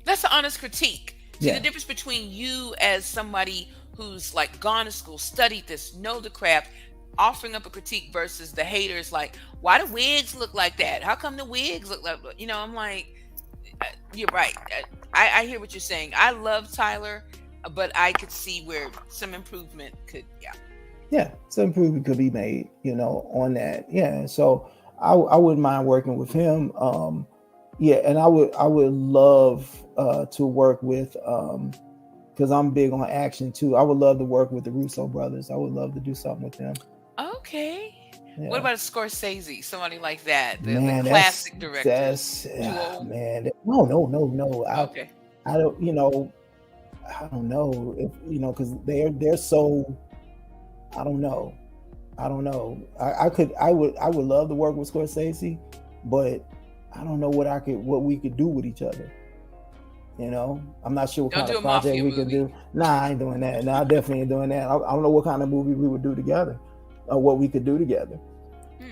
That's an honest critique. See, the Yeah. difference between you as somebody who's like gone to school, studied this, know the craft, offering up a critique versus the haters like, why do wigs look like that? How come the wigs look like, I'm like, you're right. I hear what you're saying. I love Tyler, but I could see where some improvement could, yeah. Yeah, some improvement could be made, on that. Yeah, so I wouldn't mind working with him. Yeah, and I would love to work with, because I'm big on action too. I would love to work with the Russo brothers. I would love to do something with them. Okay. What Yeah, about a Scorsese? Somebody like that, the man, classic directors. that's Too old? man. No, no, no, no. Okay. I don't, I don't know if because they're so. I don't know. I don't know. I would love to work with Scorsese, but I don't know what we could do with each other. I'm not sure what Don't kind do of a project mafia we can movie. do. Nah, I ain't doing that. No, I definitely ain't doing that. I don't know what kind of movie we would do together, or what we could do together, Hmm.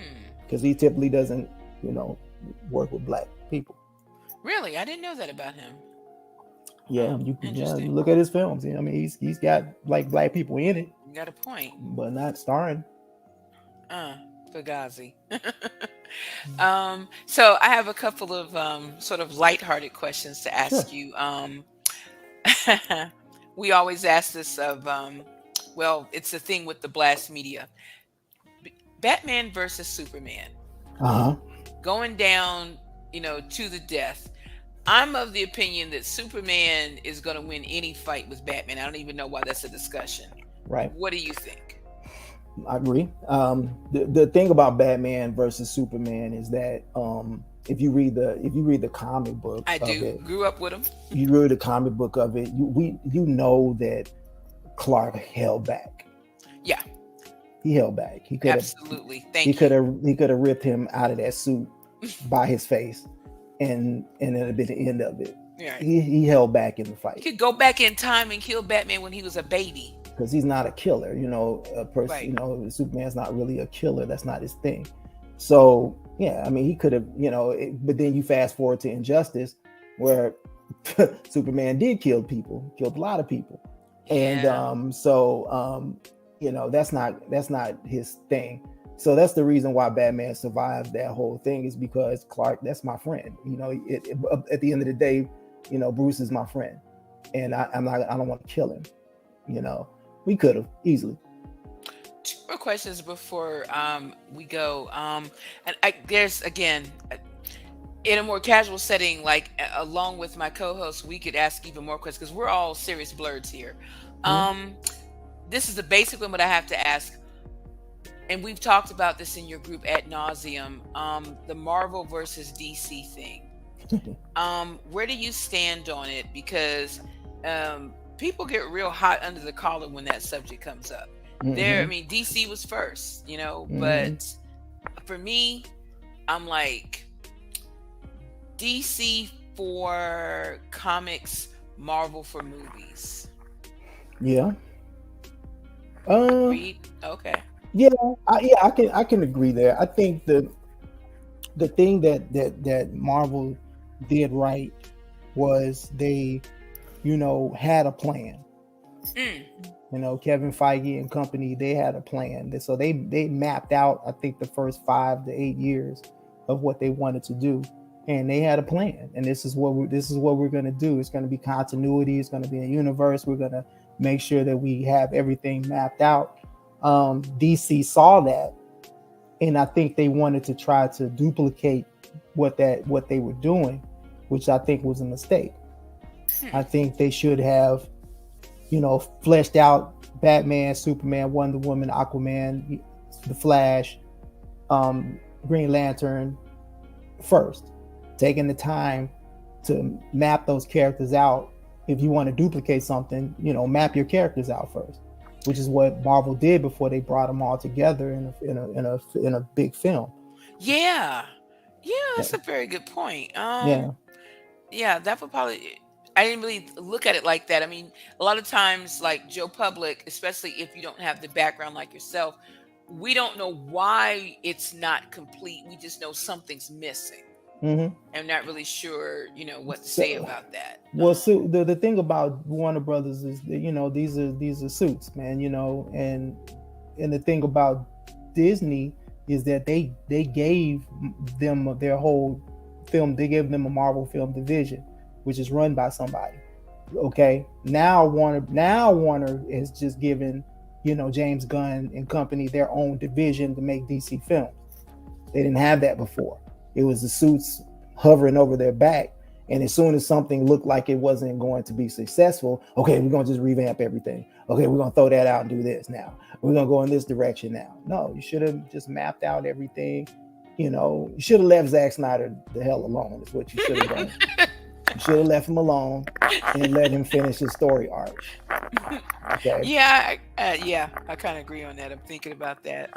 because he typically doesn't, you know, work with black people. Really? I didn't know that about him. Yeah, Oh, you interesting. look at his films. I mean, he's got like black people in it, You got a point. but not starring. Uh, Fugazi. So I have a couple of sort of lighthearted questions to Sure. ask you. We always ask this of, well, it's the thing with the blast media. Batman versus Superman, Uh-huh. going down, to the death. I'm of the opinion that Superman is going to win any fight with Batman. I don't even know why that's a discussion. Right. What do you think? I agree. The thing about Batman versus Superman is that if you read the comic book I of do. it, Grew up with him. you read the comic book of it, you know that Clark held back. Yeah, He held back. He could have absolutely. Thank you. he could have ripped him out of that suit by his face, and it'd been the end of it. Right. He held back in the He fight could go back in time and kill Batman when he was a baby. because he's not a killer. A person. Right. Superman's not really a killer. That's not his thing. So yeah, I mean, he could have. But then you fast forward to Injustice, where Superman did kill people, killed a lot of people, and that's not his thing. So that's the reason why Batman survives that whole thing, is because Clark, that's my friend. At the end of the day, Bruce is my friend, and I don't want to kill him. We could have easily. Two more questions before we go. And there's, again, in a more casual setting, like along with my co-host, we could ask even more questions because we're all serious blurs here. This is the basic one, but I have to ask, and we've talked about this in your group ad nauseum, the Marvel versus DC thing. Where do you stand on it? Because people get real hot under the collar when that subject comes up. I mean, DC was first, but for me, I'm like, DC for comics, Marvel for movies. Yeah. Read? Okay. Yeah, I can agree there. I think the thing that Marvel did right was they, had a plan. Kevin Feige and company, they had a plan. So they mapped out, I think, the first 5 to 8 years of what they wanted to do, and they had a plan. And this is what we're going to do. It's going to be continuity. It's going to be a universe. We're going to make sure that we have everything mapped out. DC saw that, and I think they wanted to try to duplicate what they were doing, which I think was a mistake. I think they should have, fleshed out Batman, Superman, Wonder Woman, Aquaman, The Flash, Green Lantern first, taking the time to map those characters out. If you want to duplicate something, map your characters out first, which is what Marvel did before they brought them all together in a big film. Yeah, that's a very good point. Yeah, that would probably. I didn't really look at it like that. I mean, a lot of times, like Joe Public, especially if you don't have the background like yourself, we don't know why it's not complete. We just know something's missing. I'm not really sure, what to say about that. Well, so the thing about Warner Brothers is that, these are suits, man, and the thing about Disney is that they gave them their whole film. They gave them a Marvel film division, which is run by somebody. Okay, now Warner has just given James Gunn and company their own division to make DC films. They didn't have that before. It was the suits hovering over their back, and as soon as something looked like it wasn't going to be successful, okay, we're gonna just revamp everything. Okay, we're gonna throw that out and do this now. We're gonna go in this direction now. No, you should have just mapped out everything. You should have left Zack Snyder the hell alone. Is what you should have done. You should have left him alone and let him finish his story arc. Okay. Yeah, I kind of agree on that. I'm thinking about that.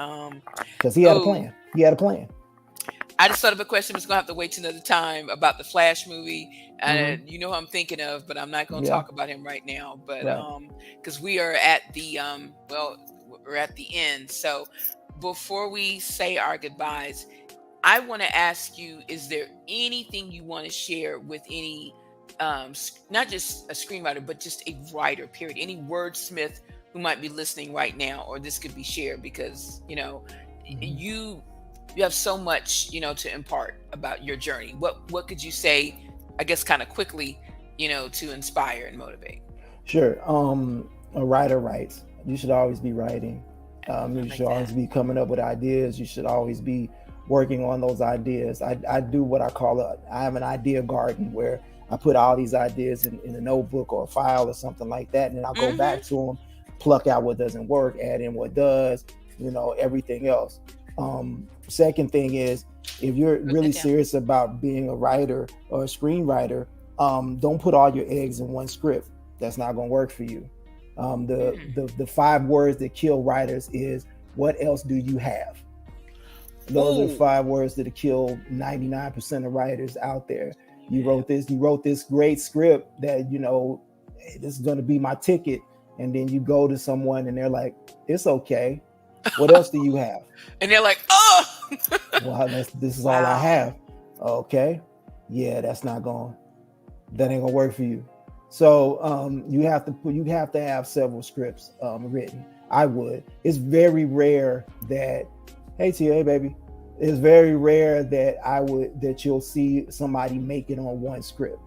Because he had a plan. I just thought of a question. It's gonna have to wait till another time about the Flash movie. You know who I'm thinking of, but I'm not gonna talk about him right now. But because we are at the we're at the end. So before we say our goodbyes, I want to ask you: is there anything you want to share with any, not just a screenwriter, but just a writer? Period. Any wordsmith who might be listening right now, or this could be shared because you have so much, to impart about your journey. What could you say, I guess, kind of quickly, to inspire and motivate? Sure. A writer writes. You should always be writing. I You like should always that. be coming up with ideas. You should always be working on those ideas. I do what I call I have an idea garden where I put all these ideas in a notebook or a file or something like that, and then I'll go Hmm. back to them, pluck out what doesn't work, add in what does, everything else. Second thing is, if you're Put really that down. serious about being a writer or a screenwriter, don't put all your eggs in one script. That's not going to work for you. The, Mm. the 5 words that kill writers is, what else do you have? Those are Ooh. 5 words that kill 99% of writers out there. You wrote this great script that, hey, this is going to be my ticket. And then you go to someone and they're like, it's okay. What else do you have? And they're like, oh. Well, this is all I Wow. have. Okay. Yeah, that ain't gonna work for you. So you have to have several scripts written. It's very rare that, hey TA baby, it's very rare that you'll see somebody make it on one script.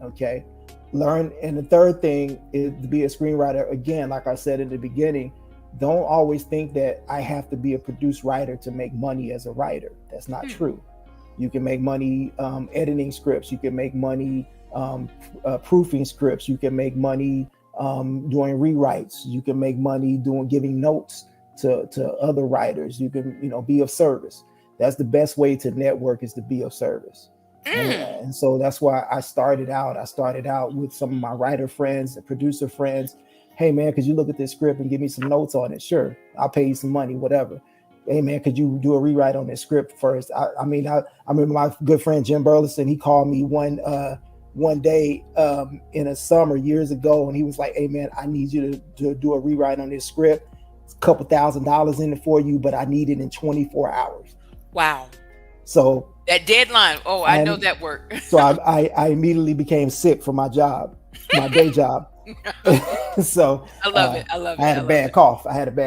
Okay. And the third thing is to be a screenwriter. Again, like I said in the beginning, don't always think that I have to be a produced writer to make money as a writer. That's not true. You can make money editing scripts. You can make money proofing scripts. You can make money doing rewrites. You can make money giving notes to other writers. You can be of service. That's the best way to network, is to be of service. And so that's why I started out with some of my writer friends and producer friends. Hey man, could you look at this script and give me some notes on it? Sure, I'll pay you some money, whatever. Hey man, could you do a rewrite on this script first? I remember my good friend Jim Burleson. He called me one day in a summer years ago, and he was like, "Hey man, I need you to do a rewrite on this script. It's a couple $1,000s in it for you, but I need it in 24 hours." Wow. So That deadline. Oh, I know that work. so I immediately became sick for my job, my day job. So I love it. I love it. I had I a love bad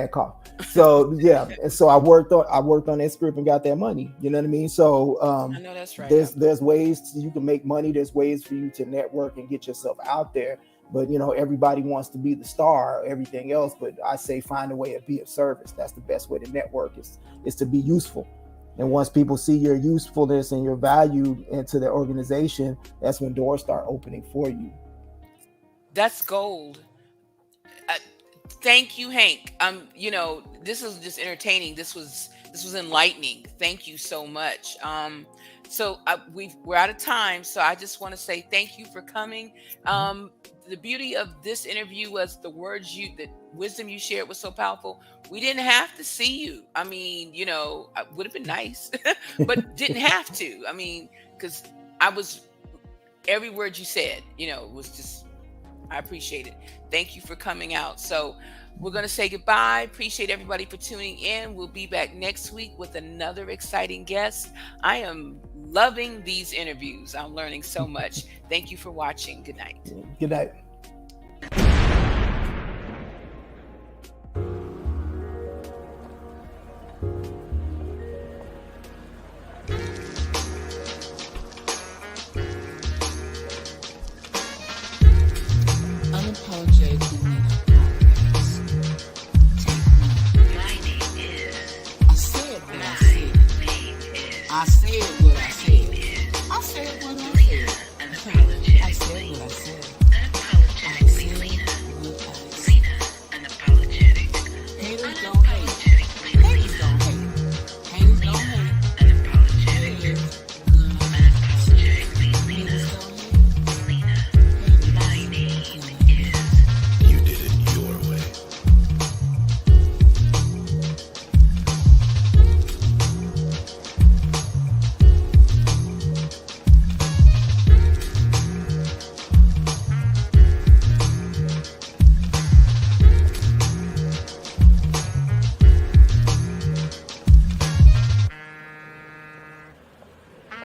it. cough. So yeah, and so I worked on that script and got that money. You know what I mean? So I know that's right. there's ways you can make money. There's ways for you to network and get yourself out there. But everybody wants to be the star or everything else. But I say find a way to be of service. That's the best way to network, is to be useful. And once people see your usefulness and your value into the organization, that's when doors start opening for you. That's gold. Thank you, Hank. This was just entertaining. This was enlightening. Thank you so much. So we're out of time. So I just want to say thank you for coming. The beauty of this interview was the wisdom you shared was so powerful. We didn't have to see you. I mean, it would have been nice, but didn't have to. I mean, because every word you said, was just, I appreciate it. Thank you for coming out. So we're going to say goodbye. Appreciate everybody for tuning in. We'll be back next week with another exciting guest. I am loving these interviews. I'm learning so much. Thank you for watching. Good night. Good night.